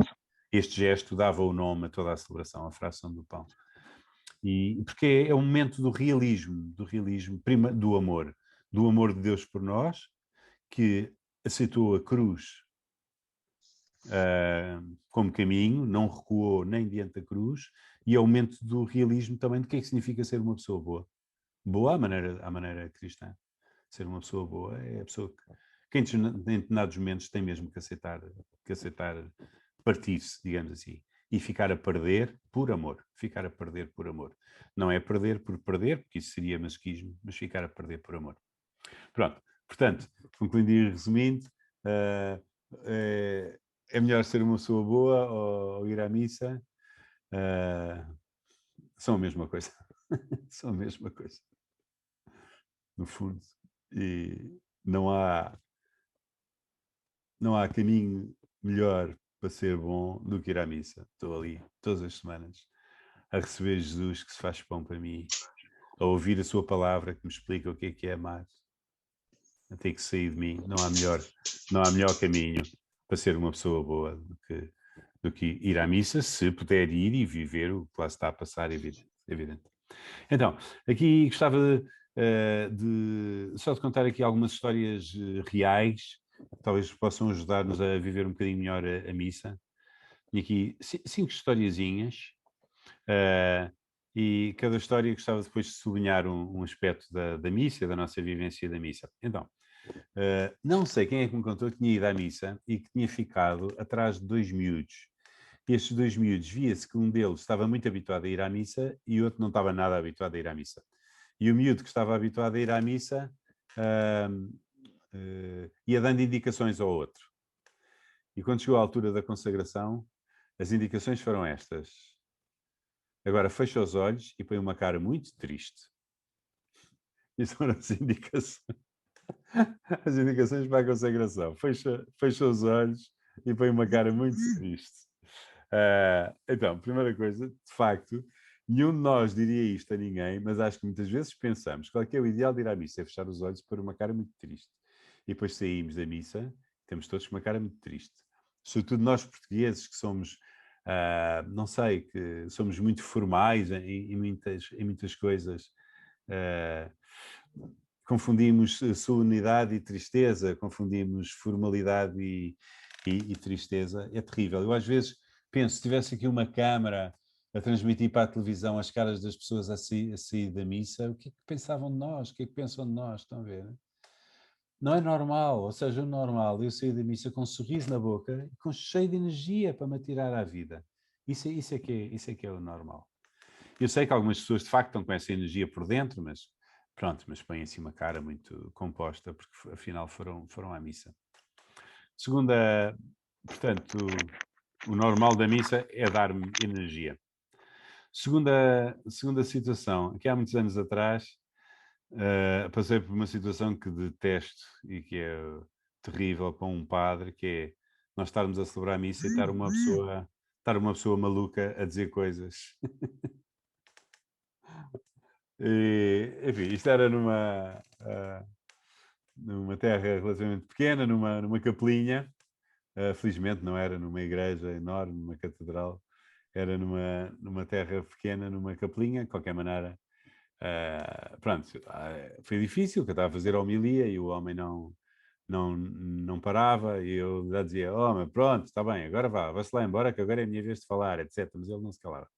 A: Este gesto dava o nome a toda a celebração, a fração do pão. E porque é um momento do realismo, do amor de Deus por nós, que aceitou a cruz como caminho, não recuou nem diante da cruz, e é o momento do realismo também do que é que significa ser uma pessoa boa. Boa à maneira cristã. Ser uma pessoa boa é a pessoa que em determinados momentos tem mesmo que aceitar partir-se, digamos assim, e ficar a perder por amor. Ficar a perder por amor. Não é perder por perder, porque isso seria masoquismo, mas ficar a perder por amor. Pronto. Portanto, concluindo e resumindo, é melhor ser uma pessoa boa ou ir à missa. São a mesma coisa. São a mesma coisa. No fundo. E não há caminho melhor para ser bom do que ir à missa. Estou ali todas as semanas a receber Jesus que se faz pão para mim, a ouvir a sua palavra que me explica o que é amar. A ter que sair de mim. Não há melhor caminho para ser uma pessoa boa do que ir à missa, se puder ir e viver o que lá está a passar, evidente. Então, aqui gostava só de contar aqui algumas histórias reais, que talvez possam ajudar-nos a viver um bocadinho melhor a missa. E aqui 5 historiazinhas, e cada história gostava depois de sublinhar um aspecto da missa, da nossa vivência da missa. Então, não sei quem é que me contou que tinha ido à missa e que tinha ficado atrás de 2 miúdos. Estes 2 miúdos, via-se que um deles estava muito habituado a ir à missa e o outro não estava nada habituado a ir à missa. E o miúdo que estava habituado a ir à missa ia dando indicações ao outro. E quando chegou à altura da consagração, as indicações foram estas. Agora fecha os olhos e põe uma cara muito triste. Isso foram as indicações. As indicações para a consagração. Fecha os olhos e põe uma cara muito triste. Então, primeira coisa, de facto, nenhum de nós diria isto a ninguém, mas acho que muitas vezes pensamos qual é que é o ideal de ir à missa, é fechar os olhos e pôr uma cara muito triste. E depois saímos da missa, temos todos uma cara muito triste. Sobretudo nós portugueses, que somos Não sei, que somos muito formais em muitas coisas. Confundimos solenidade e tristeza, confundimos formalidade e tristeza. É terrível. Eu às vezes penso, se tivesse aqui uma câmara a transmitir para a televisão as caras das pessoas a sair da missa, o que é que pensavam de nós? O que é que pensam de nós? Estão a ver? Não é normal, ou seja, o normal, eu sair da missa com um sorriso na boca e com cheio de energia para me atirar à vida. Isso é que é o normal. Eu sei que algumas pessoas de facto estão com essa energia por dentro, mas pronto, mas põem assim uma cara muito composta, porque afinal foram à missa. Segunda, portanto, o normal da missa é dar-me energia. Segunda situação, aqui há muitos anos atrás, passei por uma situação que detesto e que é terrível para um padre, que é nós estarmos a celebrar a missa e estar uma pessoa maluca a dizer coisas. E, enfim, isto era numa terra relativamente pequena, numa capelinha. Felizmente não era numa igreja enorme, numa catedral. Era numa terra pequena, numa capelinha. De qualquer maneira, pronto, foi difícil, que eu estava a fazer a homilia e o homem não parava. E eu já dizia, mas pronto, está bem, agora vá-se lá embora, que agora é a minha vez de falar, etc. Mas ele não se calava.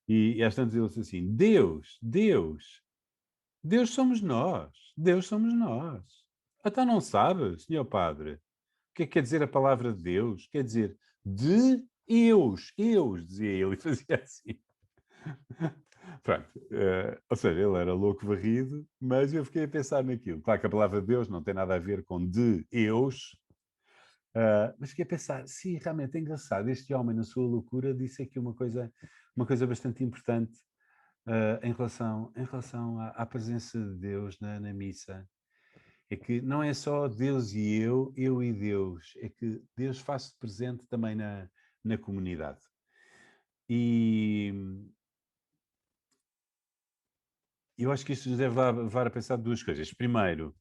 A: E às tantas ele disse assim, Deus somos nós. Deus somos nós. Então não sabe, senhor padre, o que é que quer dizer a palavra Deus? Quer dizer de eus, dizia ele e fazia assim. Pronto, ou seja, ele era louco varrido, mas eu fiquei a pensar naquilo. Claro que a palavra Deus não tem nada a ver com de eus, mas fiquei a pensar, sim, realmente é engraçado, este homem na sua loucura disse aqui uma coisa bastante importante em relação à presença de Deus na missa. É que não é só Deus e eu e Deus, é que Deus faz-se presente também na comunidade. E eu acho que isto nos deve levar a pensar duas coisas. Primeiro,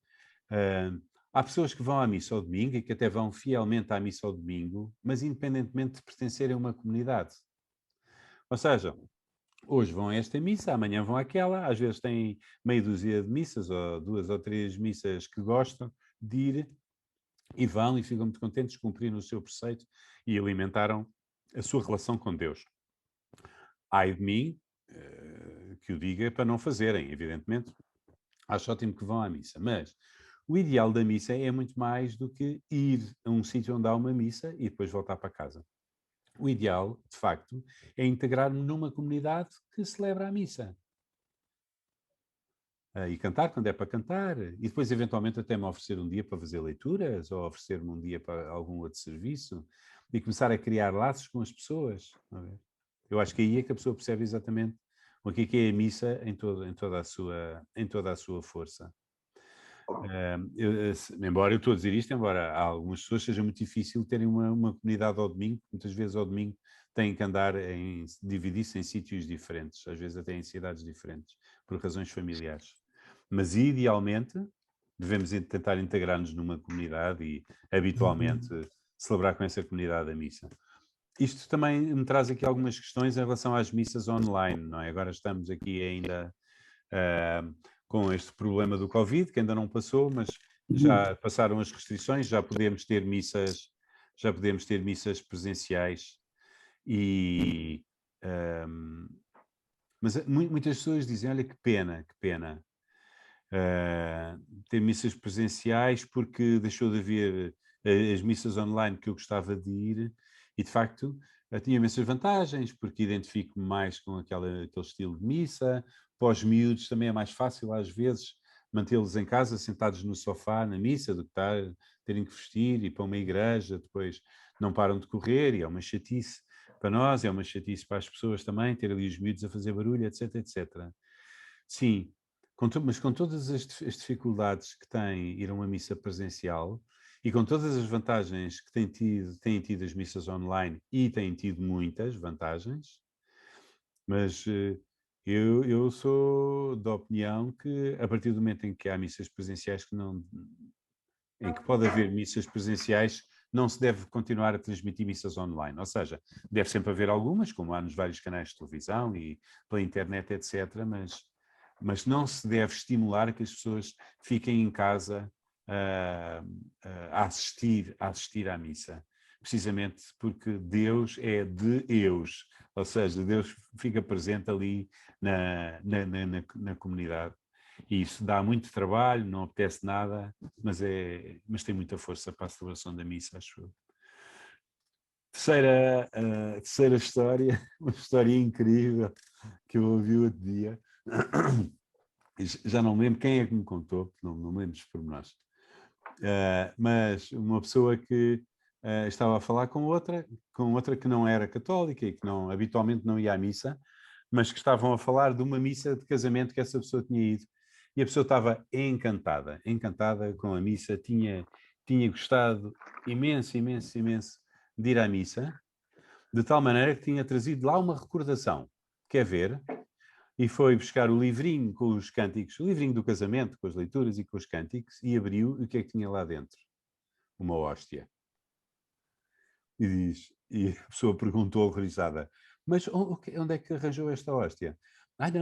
A: há pessoas que vão à missa ao domingo e que até vão fielmente à missa ao domingo, mas independentemente de pertencerem a uma comunidade. Ou seja, hoje vão a esta missa, amanhã vão àquela, às vezes têm meia dúzia de missas, ou 2 ou 3 missas que gostam de ir, e vão e ficam muito contentes, cumpriram o seu preceito e alimentaram a sua relação com Deus. Ai de mim, que o diga para não fazerem, evidentemente. Acho ótimo que vão à missa, mas o ideal da missa é muito mais do que ir a um sítio onde há uma missa e depois voltar para casa. O ideal, de facto, é integrar-me numa comunidade que celebra a missa. E cantar quando é para cantar, e depois eventualmente até me oferecer um dia para fazer leituras, ou oferecer-me um dia para algum outro serviço, e começar a criar laços com as pessoas. Eu acho que aí é que a pessoa percebe exatamente o que é a missa em toda a sua força. Embora eu estou a dizer isto, embora a algumas pessoas seja muito difícil terem uma comunidade ao domingo, muitas vezes ao domingo têm que andar dividir-se em sítios diferentes, às vezes até em cidades diferentes, por razões familiares. Mas idealmente devemos tentar integrar-nos numa comunidade e habitualmente celebrar com essa comunidade a missa. Isto também me traz aqui algumas questões em relação às missas online, não é? Agora estamos aqui ainda com este problema do Covid, que ainda não passou, mas já passaram as restrições, já podemos ter missas presenciais mas muitas pessoas dizem, olha que pena, ter missas presenciais porque deixou de haver as missas online que eu gostava de ir e de facto tinha imensas vantagens porque identifico-me mais com aquele estilo de missa. Para os miúdos também é mais fácil às vezes mantê-los em casa sentados no sofá na missa do que terem que vestir e ir para uma igreja, depois não param de correr e é uma chatice para nós, é uma chatice para as pessoas também, ter ali os miúdos a fazer barulho, etc, etc. Sim, mas com todas as dificuldades que tem ir a uma missa presencial e com todas as vantagens que têm tido as missas online e têm tido muitas vantagens, mas eu sou da opinião que a partir do momento em que há missas presenciais em que pode haver missas presenciais não se deve continuar a transmitir missas online. Ou seja, deve sempre haver algumas, como há nos vários canais de televisão e pela internet, etc., mas não se deve estimular que as pessoas fiquem em casa a assistir à missa, precisamente porque Deus é de Deus, ou seja, Deus fica presente ali na comunidade. E isso dá muito trabalho, não apetece nada, mas tem muita força para a celebração da missa, acho eu. Terceira história, uma história incrível que eu ouvi outro dia. Já não me lembro quem é que me contou, não me lembro dos pormenores. Mas uma pessoa que estava a falar com outra que não era católica e que habitualmente não ia à missa, mas que estavam a falar de uma missa de casamento que essa pessoa tinha ido. E a pessoa estava encantada com a missa, tinha gostado imenso de ir à missa, de tal maneira que tinha trazido lá uma recordação, quer ver, e foi buscar o livrinho com os cânticos, o livrinho do casamento, com as leituras e com os cânticos, e abriu, e o que é que tinha lá dentro? Uma hóstia. E a pessoa perguntou horrorizada, mas onde é que arranjou esta hóstia?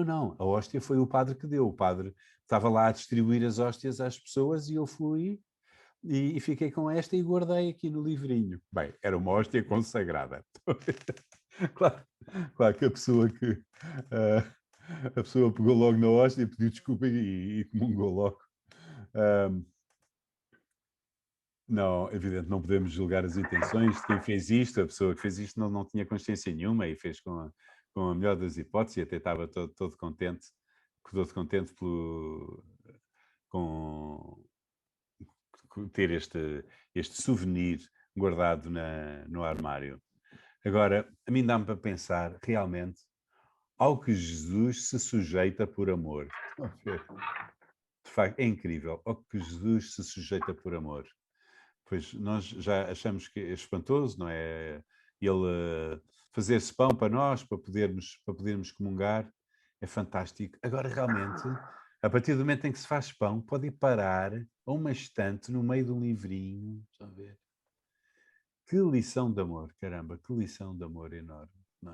A: Não, a hóstia foi o padre que deu, o padre estava lá a distribuir as hóstias às pessoas e eu fui e fiquei com esta e guardei aqui no livrinho. Bem, era uma hóstia consagrada. Claro que a pessoa pegou logo na hóstia, pediu desculpa e comungou logo. Não, evidente, não podemos julgar as intenções de quem fez isto. A pessoa que fez isto não tinha consciência nenhuma e fez com a melhor das hipóteses e até estava todo contente com ter este souvenir guardado no armário. Agora, a mim dá-me para pensar, realmente, ao que Jesus se sujeita por amor. De facto, é incrível, ao que Jesus se sujeita por amor. Pois nós já achamos que é espantoso, não é? Ele fazer-se pão para nós, para podermos comungar, é fantástico. Agora, realmente, a partir do momento em que se faz pão, pode ir parar a uma estante no meio de um livrinho. Estão a ver? Que lição de amor, caramba, que lição de amor enorme, não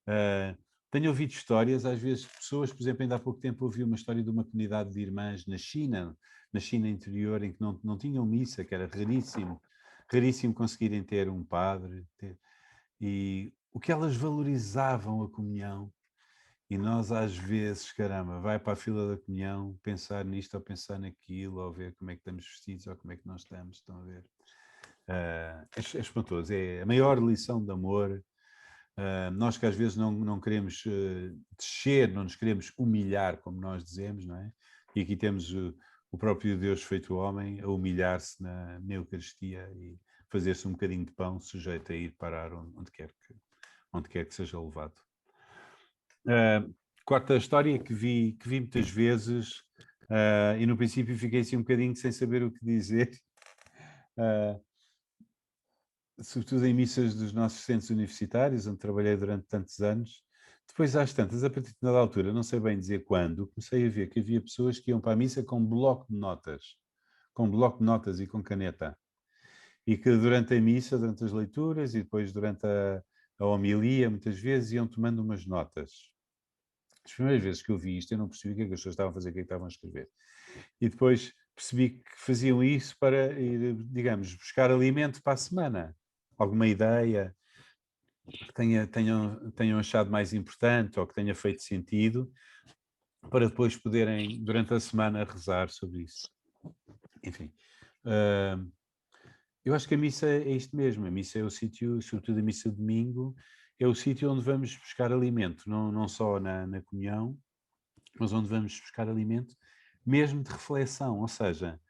A: é? Tenho ouvido histórias, às vezes, pessoas, por exemplo, ainda há pouco tempo ouvi uma história de uma comunidade de irmãs na China interior, em que não tinham missa, que era raríssimo conseguirem ter um padre, e o que elas valorizavam a comunhão, e nós às vezes, caramba, vai para a fila da comunhão pensar nisto ou pensar naquilo, ou ver como é que estamos vestidos ou como é que nós estamos, estão a ver? É espantoso, é a maior lição de amor. Nós que às vezes não queremos descer, não nos queremos humilhar, como nós dizemos, não é? E aqui temos o próprio Deus feito homem a humilhar-se na Eucaristia e fazer-se um bocadinho de pão, sujeito a ir parar onde quer que seja levado. Quarta história que vi muitas vezes e no princípio fiquei assim um bocadinho sem saber o que dizer. Sobretudo em missas dos nossos centros universitários, onde trabalhei durante tantos anos. Depois, às tantas, a partir de uma altura, não sei bem dizer quando, comecei a ver que havia pessoas que iam para a missa com bloco de notas e com caneta. E que durante a missa, durante as leituras e depois durante a homilia, muitas vezes iam tomando umas notas. As primeiras vezes que eu vi isto, eu não percebi o que é que as pessoas estavam a fazer, o que é que estavam a escrever. E depois percebi que faziam isso para ir, digamos, buscar alimento para a semana. Alguma ideia que tenham achado mais importante ou que tenha feito sentido, para depois poderem, durante a semana, rezar sobre isso. Enfim, eu acho que a missa é isto mesmo. A missa é o sítio, sobretudo a missa de domingo, é o sítio onde vamos buscar alimento, não só na comunhão, mas onde vamos buscar alimento mesmo de reflexão, ou seja,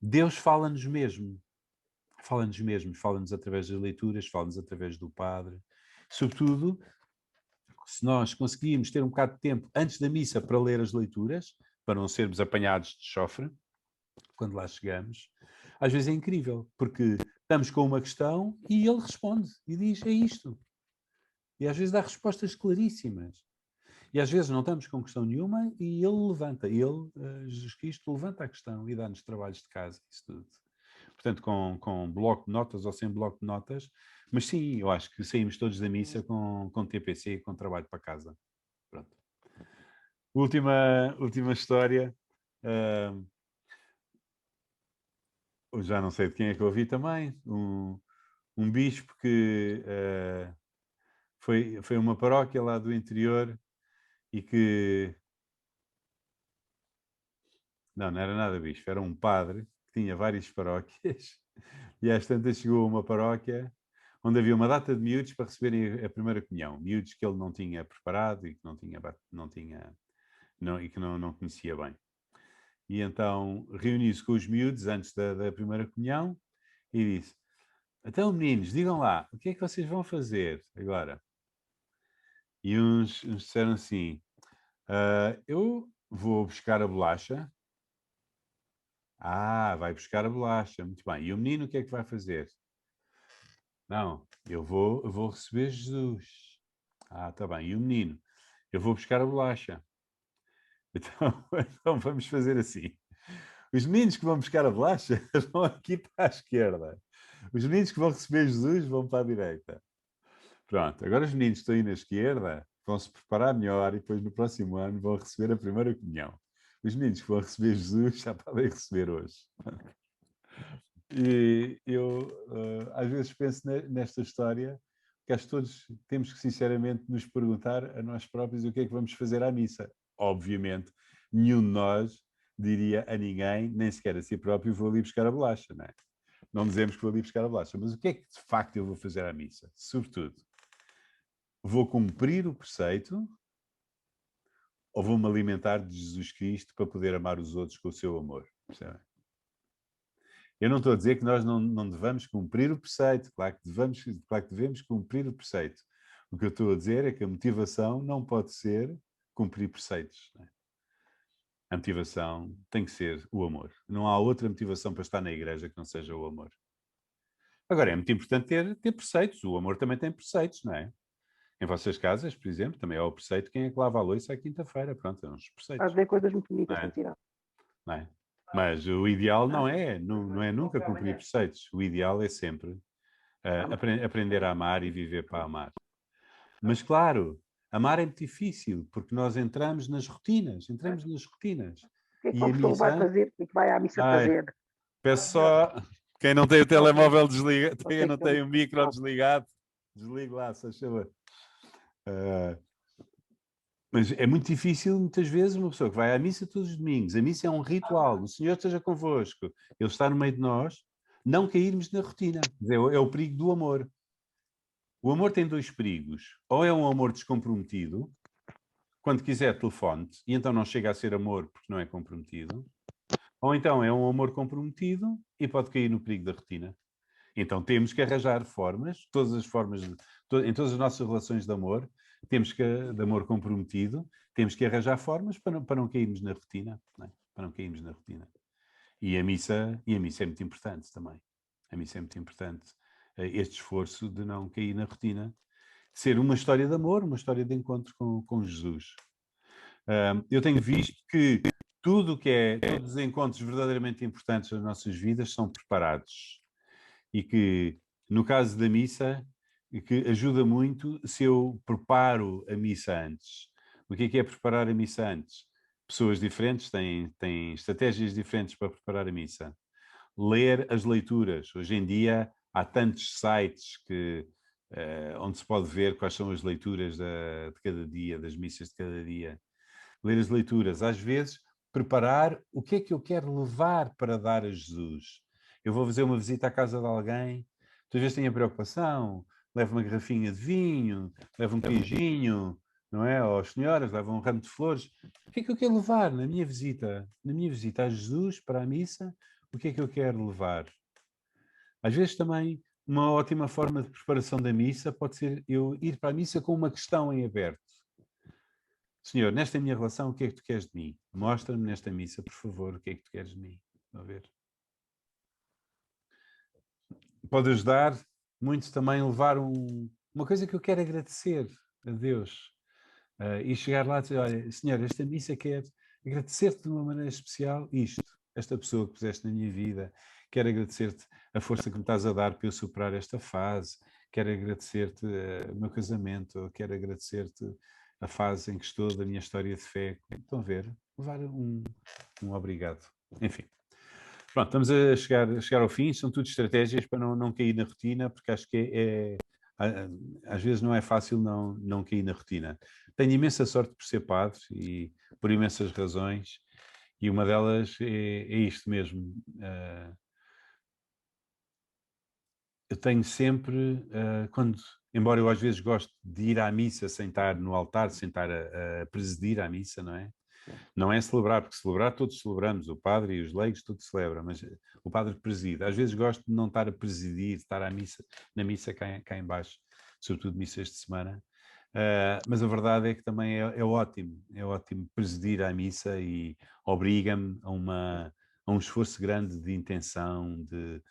A: Deus fala-nos mesmo, fala-nos através das leituras, fala-nos através do Padre, sobretudo se nós conseguirmos ter um bocado de tempo antes da missa para ler as leituras, para não sermos apanhados de chofre, quando lá chegamos, às vezes é incrível, porque estamos com uma questão e ele responde e diz, é isto. E às vezes dá respostas claríssimas. E às vezes não estamos com questão nenhuma e ele levanta, Jesus Cristo levanta a questão e dá-nos trabalhos de casa, isso tudo. portanto, com bloco de notas ou sem bloco de notas, mas sim, eu acho que saímos todos da missa com TPC, com trabalho para casa. Pronto. Última história. Já não sei de quem é que eu ouvi também. Um bispo que foi uma paróquia lá do interior e que... Não era nada bispo, era um padre que tinha várias paróquias e às tantas chegou a uma paróquia onde havia uma data de miúdos para receberem a primeira comunhão. Miúdos que ele não tinha preparado e que não conhecia bem. E então reuniu-se com os miúdos antes da primeira comunhão e disse: então, meninos, digam lá, o que é que vocês vão fazer agora? E uns disseram assim: eu vou buscar a bolacha. Ah, vai buscar a bolacha, muito bem. E o menino o que é que vai fazer? Não, eu vou receber Jesus. Ah, está bem. E o menino? Eu vou buscar a bolacha. Então vamos fazer assim. Os meninos que vão buscar a bolacha vão aqui para a esquerda. Os meninos que vão receber Jesus vão para a direita. Pronto, agora os meninos que estão aí na esquerda vão se preparar melhor e depois no próximo ano vão receber a primeira comunhão. Os meninos que vão receber Jesus já podem receber hoje. E eu às vezes penso nesta história que acho que todos temos que sinceramente nos perguntar a nós próprios o que é que vamos fazer à missa. Obviamente, nenhum de nós diria a ninguém, nem sequer a si próprio, vou ali buscar a bolacha, não é? Não dizemos que vou ali buscar a bolacha, mas o que é que de facto eu vou fazer à missa? Sobretudo, vou cumprir o preceito ou vou-me alimentar de Jesus Cristo para poder amar os outros com o seu amor? Percebem? Eu não estou a dizer que nós não devamos cumprir o preceito, claro que devemos cumprir o preceito. O que eu estou a dizer é que a motivação não pode ser cumprir preceitos. Não é? A motivação tem que ser o amor. Não há outra motivação para estar na igreja que não seja o amor. Agora, é muito importante ter preceitos. O amor também tem preceitos, não é? Em vossas casas, por exemplo, também é o preceito quem é que lava a louça à quinta-feira. Pronto, são os
B: Há
A: preceitos.
B: de ver coisas muito bonitas
A: Não
B: para
A: é?
B: tirar.
A: Não é? Mas o ideal não é nunca cumprir preceitos. O ideal é sempre aprender a amar e viver para amar. Mas claro, amar é muito difícil, porque nós entramos nas rotinas.
B: O que é que
A: E
B: uma
A: a
B: pessoa vai
A: missa...
B: fazer? O que é que vai à missa
A: Ai,
B: fazer?
A: peço só... Quem não tem o telemóvel desligado, quem
B: Sei
A: não
B: que
A: tem o micro desligado, desligue lá, se achava. Mas é muito difícil, muitas vezes, uma pessoa que vai à missa todos os domingos. A missa é um ritual. O Senhor esteja convosco. Ele está no meio de nós. Não cairmos na rotina. É o perigo do amor. O amor tem dois perigos. Ou é um amor descomprometido, quando quiser telefone-te, e então não chega a ser amor porque não é comprometido. Ou então é um amor comprometido e pode cair no perigo da rotina. Então temos que arranjar formas, todas as formas, em todas as nossas relações de amor, de amor comprometido, temos que arranjar formas para não cairmos na rotina, não é? Para não cairmos na rotina. E a missa é muito importante também. A missa é muito importante. Este esforço de não cair na rotina, ser uma história de amor, uma história de encontro com Jesus. Eu tenho visto que todos os encontros verdadeiramente importantes das nossas vidas são preparados. E que, no caso da missa, que ajuda muito se eu preparo a missa antes. O que é preparar a missa antes? Pessoas diferentes têm estratégias diferentes para preparar a missa. Ler as leituras. Hoje em dia há tantos sites onde se pode ver quais são as leituras de cada dia, das missas de cada dia. Ler as leituras. Às vezes, preparar o que é que eu quero levar para dar a Jesus. Eu vou fazer uma visita à casa de alguém, às vezes tenho a preocupação, levo uma garrafinha de vinho, levo um queijinho, não é? Ou as senhoras levam um ramo de flores. O que é que eu quero levar na minha visita? Na minha visita a Jesus, para a missa, o que é que eu quero levar? Às vezes também uma ótima forma de preparação da missa pode ser eu ir para a missa com uma questão em aberto. Senhor, nesta minha relação, o que é que tu queres de mim? Mostra-me nesta missa, por favor, o que é que tu queres de mim. A ver. Pode ajudar muito também levar uma coisa que eu quero agradecer a Deus. E chegar lá e dizer, olha, Senhor, esta missa quer agradecer-te de uma maneira especial isto, esta pessoa que puseste na minha vida. quero agradecer-te a força que me estás a dar para eu superar esta fase, quero agradecer-te o meu casamento, quero agradecer-te a fase em que estou da minha história de fé. Estão a ver? Levar um obrigado. Enfim. Pronto, estamos a chegar ao fim. São tudo estratégias para não cair na rotina, porque acho que às vezes não é fácil não cair na rotina. Tenho imensa sorte por ser padre e por imensas razões, e uma delas é isto mesmo. Eu tenho sempre, embora eu às vezes goste de ir à missa sem estar no altar, sem estar a presidir à missa, não é? Não é celebrar, porque celebrar todos celebramos, o padre e os leigos todos celebram, mas o padre preside. Às vezes gosto de não estar a presidir, de estar na missa cá em baixo, sobretudo missas de semana. Mas a verdade é que também é ótimo presidir à missa e obriga-me a um esforço grande de intenção, de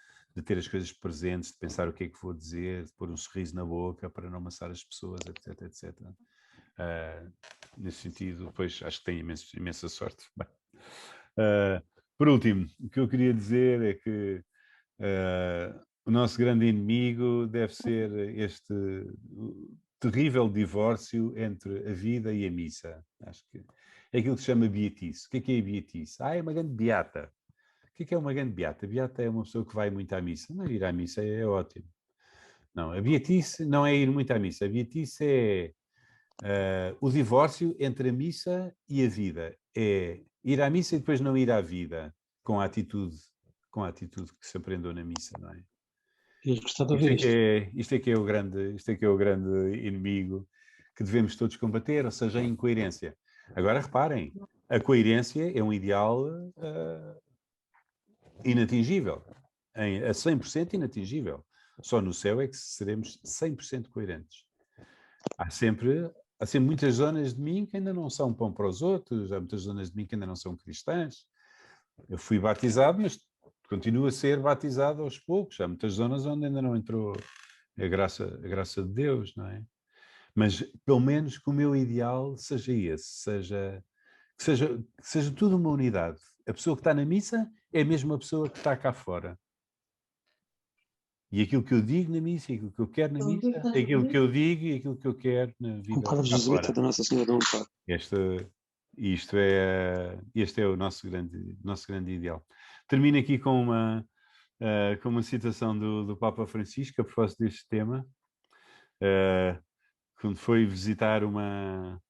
A: ter as coisas presentes, de pensar o que é que vou dizer, de pôr um sorriso na boca para não amassar as pessoas, etc, etc. Nesse sentido, pois acho que tenho imensa sorte. Bem, por último, o que eu queria dizer é que o nosso grande inimigo deve ser este terrível divórcio entre a vida e a missa. Acho que é aquilo que se chama beatice. O que é a beatice? É uma grande beata. O que é uma grande beata? Beata é uma pessoa que vai muito à missa. Não, ir à missa é ótimo. Não, a beatice não é ir muito à missa. A beatice é o divórcio entre a missa e a vida. É ir à missa e depois não ir à vida com a atitude que se aprendeu na missa, não é?
C: Ias gostar de ouvir isto.
A: Isto é que é o grande inimigo que devemos todos combater, ou seja, a incoerência. Agora reparem, a coerência é um ideal inatingível, a 100% inatingível. Só no céu é que seremos 100% coerentes. Há sempre muitas zonas de mim que ainda não são pão para os outros, há muitas zonas de mim que ainda não são cristãs. Eu fui batizado, mas continuo a ser batizado aos poucos. Há muitas zonas onde ainda não entrou a graça de Deus, não é? Mas pelo menos que o meu ideal seja esse, que seja tudo uma unidade. A pessoa que está na missa é a mesma pessoa que está cá fora. E aquilo que eu digo na missa, e aquilo que eu quero na missa, é aquilo que eu digo e aquilo que eu quero na vida.
C: Um padre jesuíta da Nossa Senhora do Amparo.
A: Este é o nosso grande ideal. Termino aqui com uma citação do Papa Francisco a propósito deste tema. Quando foi visitar uma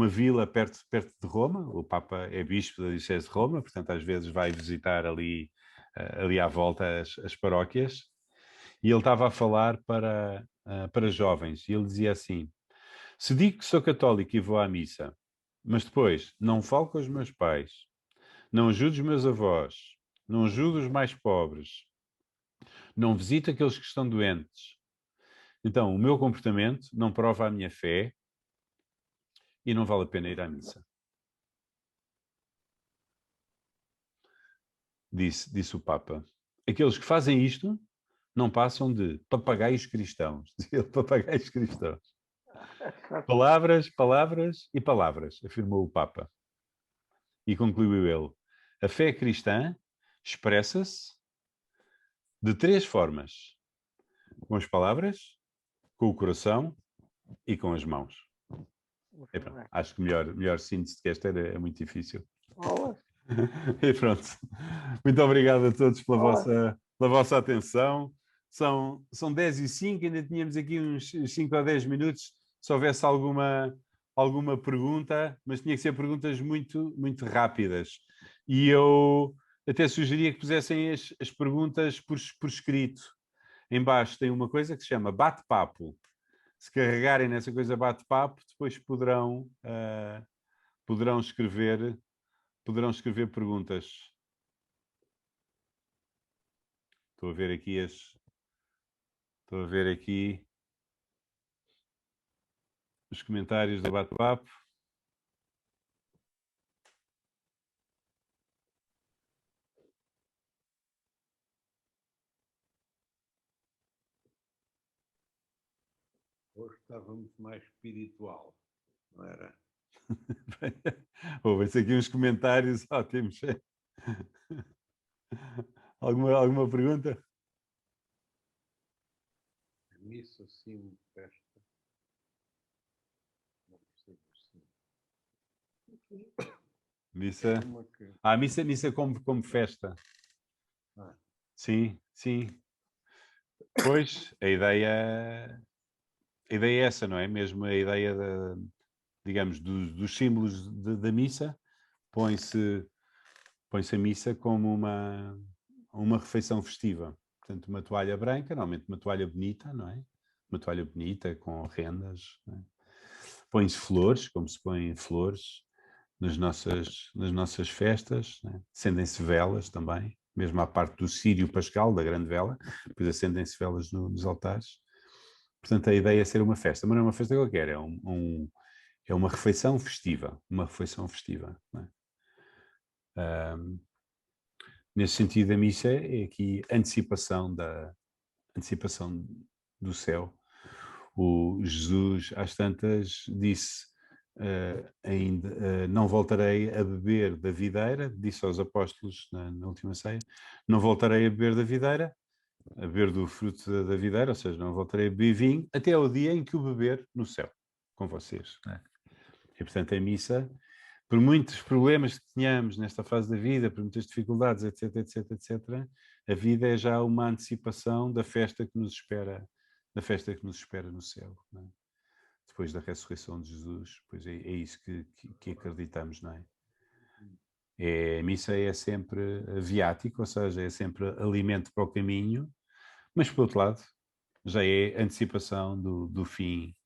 A: vila perto de Roma, o Papa é bispo da Diocese de Roma, portanto às vezes vai visitar ali à volta as paróquias, e ele estava a falar para jovens, e ele dizia assim: se digo que sou católico e vou à missa, mas depois não falo com os meus pais, não ajudo os meus avós, não ajudo os mais pobres, não visito aqueles que estão doentes, então o meu comportamento não prova a minha fé e não vale a pena ir à missa. Disse o Papa. Aqueles que fazem isto não passam de papagaios cristãos. Dizia ele, papagaios cristãos. Palavras, palavras e palavras, afirmou o Papa. E concluiu ele: a fé cristã expressa-se de 3 formas: com as palavras, com o coração e com as mãos. Pronto, acho que melhor síntese que esta é muito difícil. E pronto. Muito obrigado a todos pela vossa atenção. São 10h05, ainda tínhamos aqui uns 5 ou 10 minutos, se houvesse alguma pergunta, mas tinha que ser perguntas muito, muito rápidas. E eu até sugeria que pusessem as perguntas por escrito. Em baixo tem uma coisa que se chama bate-papo. Se carregarem nessa coisa bate-papo, depois poderão escrever perguntas. Estou a ver aqui os comentários do bate-papo.
B: Hoje estava muito mais espiritual, não era?
A: Houve aqui uns comentários ótimos. Alguma pergunta?
B: Missa, sim, festa. Não percebo assim.
A: Missa?
B: Uma que...
A: Missa como festa.
B: Ah,
A: Sim, sim. Pois, a ideia é essa, não é? Mesmo a ideia, digamos, dos símbolos da missa, põe-se a missa como uma refeição festiva. Portanto, uma toalha branca, normalmente uma toalha bonita, não é? Uma toalha bonita com rendas. Não é? Põe-se flores, como se põem flores nas nossas festas. Não é? Acendem-se velas também, mesmo à parte do Círio Pascal, da grande vela, depois acendem-se velas nos altares. Portanto, a ideia é ser uma festa, mas não é uma festa qualquer, é uma refeição festiva, uma refeição festiva. Não é? Nesse sentido, a missa é aqui antecipação do céu. O Jesus, às tantas, disse ainda, não voltarei a beber da videira, disse aos apóstolos na última ceia, não voltarei a beber da videira, a beber do fruto da videira, ou seja, não voltarei a beber vinho, até ao dia em que o beber no céu, com vocês. Né? E, portanto, a missa, por muitos problemas que tenhamos nesta fase da vida, por muitas dificuldades, etc, etc, etc, a vida é já uma antecipação da festa que nos espera, no céu. Não é? Depois da ressurreição de Jesus, pois é isso que acreditamos, não é? A missa é sempre viático, ou seja, é sempre alimento para o caminho, mas por outro lado, já é antecipação do fim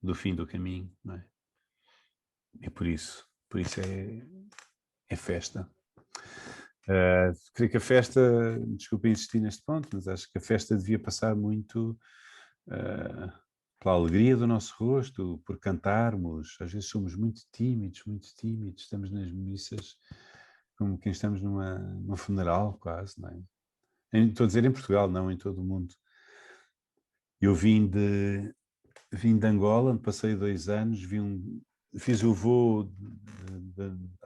A: do caminho, não é? É por isso é festa. Creio que a festa, desculpa insistir neste ponto, mas acho que a festa devia passar muito pela alegria do nosso rosto, por cantarmos. Às vezes somos muito tímidos, estamos nas missas como quem estamos num funeral quase, não é? Estou a dizer em Portugal, não em todo o mundo. Eu vim de Angola, onde passei 2 anos, fiz o voo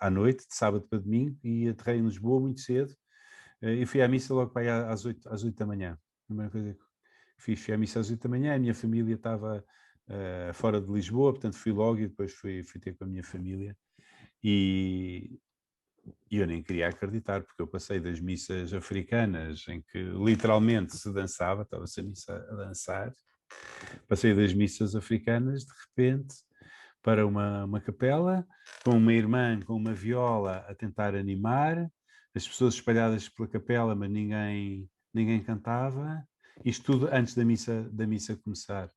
A: à noite, de sábado para domingo, e aterrei em Lisboa muito cedo, e fui à missa logo para aí às 8 da manhã. A primeira coisa que fiz, fui à missa às 8 da manhã, a minha família estava fora de Lisboa, portanto fui logo e depois fui ter com a minha família. E eu nem queria acreditar, porque eu passei das missas africanas, em que literalmente se dançava, estava-se a missa a dançar, passei das missas africanas, de repente, para uma capela, com uma irmã com uma viola a tentar animar, as pessoas espalhadas pela capela, mas ninguém cantava. Isto tudo antes da missa começar.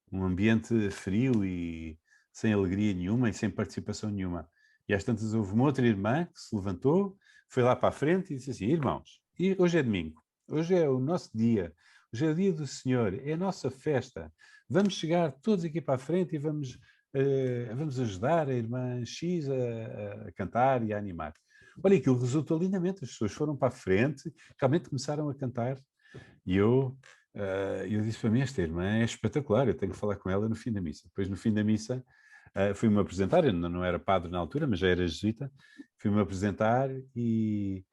A: Um ambiente frio e sem alegria nenhuma e sem participação nenhuma. E às tantas houve uma outra irmã que se levantou, foi lá para a frente e disse assim: irmãos, hoje é domingo, hoje é o nosso dia, hoje é o dia do Senhor, é a nossa festa. Vamos chegar todos aqui para a frente e vamos ajudar a irmã X a cantar e a animar. Olha, aquilo resultou lindamente, as pessoas foram para a frente, realmente começaram a cantar e eu disse para mim, esta irmã é espetacular, eu tenho que falar com ela no fim da missa. Depois, no fim da missa, fui-me apresentar, eu não era padre na altura, mas já era jesuíta, fui-me apresentar e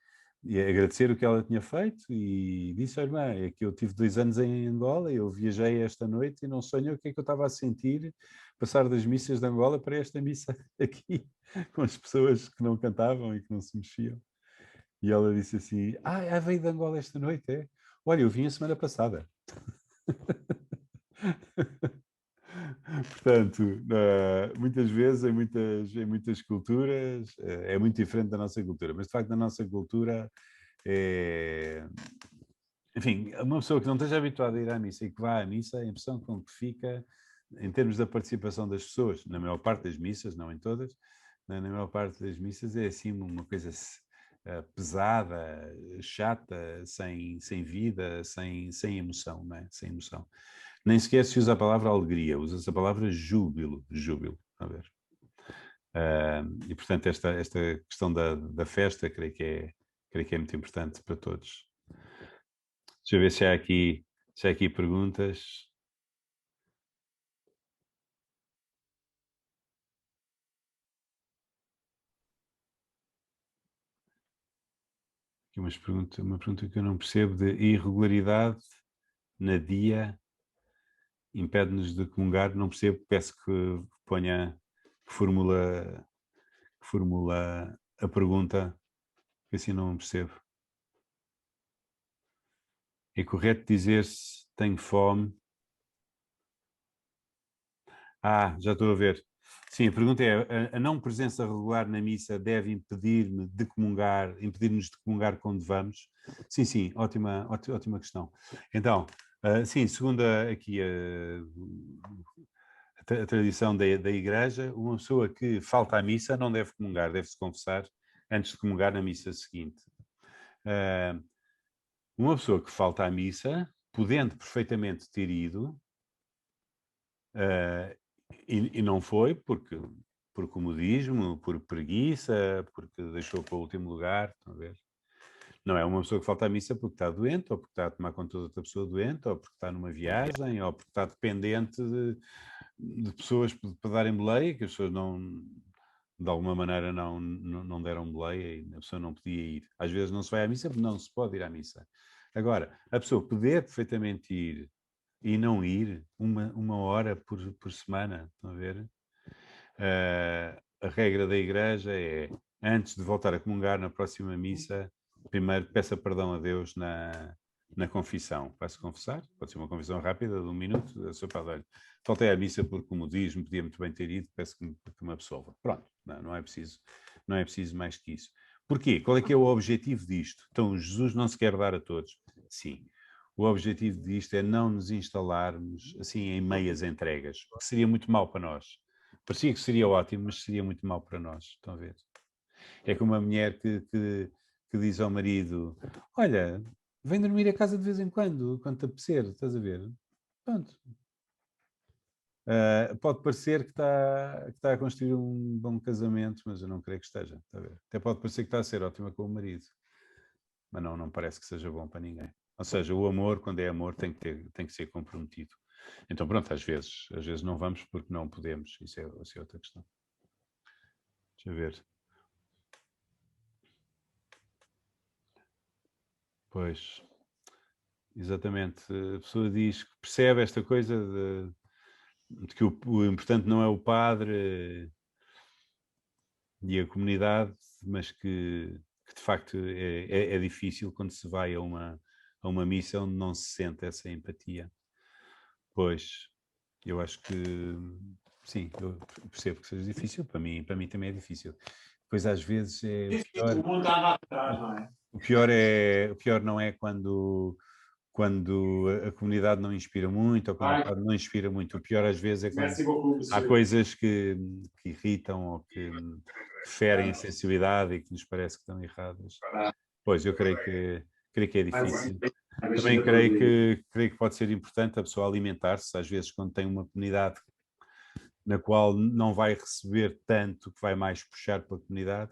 A: agradecer o que ela tinha feito e disse à irmã, é que eu tive 2 anos em Angola, eu viajei esta noite e não sonho o que é que eu estava a sentir passar das missas de Angola para esta missa aqui, com as pessoas que não cantavam e que não se mexiam. E ela disse assim, veio de Angola esta noite, é? Olha, eu vim a semana passada. Portanto, muitas vezes, em muitas culturas, é muito diferente da nossa cultura. Mas, de facto, na nossa cultura, enfim, uma pessoa que não esteja habituada a ir à missa e que vá à missa, a impressão com que fica, em termos da participação das pessoas, na maior parte das missas, não em todas, na maior parte das missas é assim uma coisa pesada, chata, sem vida, sem emoção, não é? Sem emoção. Nem sequer se usa a palavra alegria, usa-se a palavra júbilo, a ver. E portanto esta questão da festa creio que é muito importante para todos. Deixa eu ver se há aqui perguntas. Aqui uma pergunta que eu não percebo, de irregularidade na dia impede-nos de comungar, não percebo, peço que ponha, que formula a pergunta, que assim não percebo. É correto dizer-se tenho fome? Já estou a ver. Sim, a pergunta é, a não presença regular na missa deve impedir-me de comungar, impedir-nos de comungar quando vamos? Sim, ótima questão. Então, sim, segundo aqui a tradição da Igreja, uma pessoa que falta à missa não deve comungar, deve-se confessar antes de comungar na missa seguinte. Uma pessoa que falta à missa, podendo perfeitamente ter ido, e não foi por comodismo, por preguiça, porque deixou para o último lugar, estão a ver? Não é uma pessoa que falta à missa porque está doente, ou porque está a tomar conta de outra pessoa doente, ou porque está numa viagem, ou porque está dependente de pessoas para darem boleia, que as pessoas não, de alguma maneira não deram boleia e a pessoa não podia ir. Às vezes não se vai à missa porque não se pode ir à missa. Agora, a pessoa poder perfeitamente ir e não ir uma hora por semana, estão a ver? A regra da Igreja é, antes de voltar a comungar na próxima missa, primeiro peça perdão a Deus na confissão. Vai-se confessar, pode ser uma confissão rápida, de 1 minuto, a sua padre, olha, faltei à missa por comodismo, podia muito bem ter ido, peço que me absolva. Pronto, não é preciso mais que isso. Porquê? Qual é que é o objetivo disto? Então, Jesus não se quer dar a todos. Sim. O objetivo disto é não nos instalarmos assim em meias entregas, que seria muito mau para nós. Parecia que seria ótimo, mas seria muito mau para nós. Estão a ver? É como uma mulher que diz ao marido: olha, vem dormir a casa de vez em quando te apetecer, estás a ver? Pronto. Pode parecer que está a construir um bom casamento, mas eu não creio que esteja. Está a ver? Até pode parecer que está a ser ótima com o marido, mas não parece que seja bom para ninguém. Ou seja, o amor, quando é amor, tem que ser comprometido. Então, pronto, às vezes não vamos porque não podemos. Isso é outra questão. Deixa eu ver. Pois, exatamente. A pessoa diz que percebe esta coisa de que o importante não é o padre e a comunidade, mas que de facto é difícil quando se vai a uma missa onde não se sente essa empatia. Pois, eu acho que sim, eu percebo que seja difícil, para mim também é difícil. Pois às vezes o pior não é quando a comunidade não inspira muito, ou quando o padre não inspira muito. O pior às vezes é quando há coisas que irritam ou que ferem a sensibilidade e que nos parece que estão erradas. Pois, eu creio que é difícil. Também creio que pode ser importante a pessoa alimentar-se, às vezes quando tem uma comunidade na qual não vai receber tanto, que vai mais puxar pela comunidade.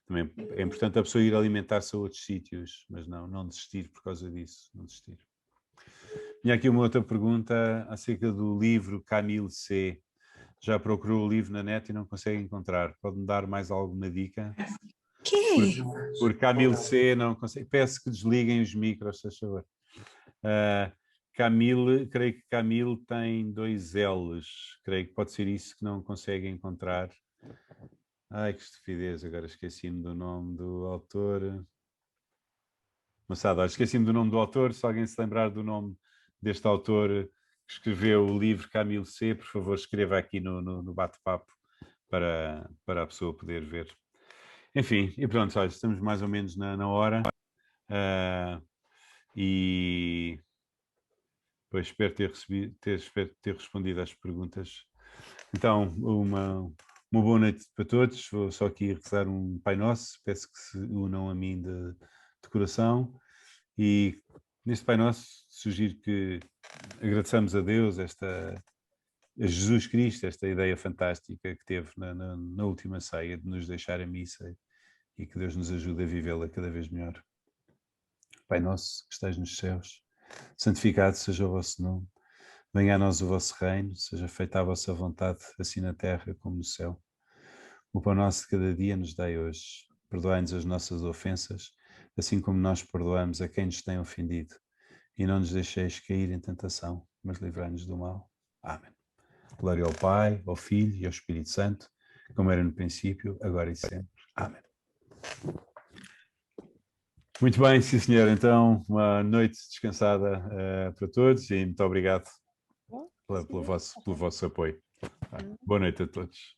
A: Também é importante a pessoa ir alimentar-se a outros sítios, mas não desistir por causa disso, não desistir. Tinha aqui uma outra pergunta acerca do livro Camille C. Já procurou o livro na net e não consegue encontrar. Pode-me dar mais alguma dica? Por Camille C não consegue. Peço que desliguem os micros, se favor. Camille, creio que Camille tem 2 L's. Creio que pode ser isso que não consegue encontrar. Ai, que estupidez, agora esqueci-me do nome do autor. Moçada, esqueci-me do nome do autor. Se alguém se lembrar do nome deste autor que escreveu o livro Camille C, por favor, escreva aqui no bate-papo para a pessoa poder ver. Enfim, e pronto, olha, estamos mais ou menos na hora. E pois espero ter respondido às perguntas. Então, uma boa noite para todos. Vou só aqui rezar um Pai Nosso. Peço que se unam a mim de coração. E neste Pai Nosso, sugiro que agradeçamos a Deus a Jesus Cristo, esta ideia fantástica que teve na última ceia de nos deixar a missa e que Deus nos ajude a vivê-la cada vez melhor. Pai nosso, que estais nos céus, santificado seja o vosso nome. Venha a nós o vosso reino, seja feita a vossa vontade, assim na terra como no céu. O pão nosso de cada dia nos dai hoje. Perdoai-nos as nossas ofensas, assim como nós perdoamos a quem nos tem ofendido. E não nos deixeis cair em tentação, mas livrai-nos do mal. Amém. Glória ao Pai, ao Filho e ao Espírito Santo, como era no princípio, agora e sempre. Amém. Muito bem, sim senhor. Então, uma noite descansada para todos e muito obrigado pelo vosso apoio. Boa noite a todos.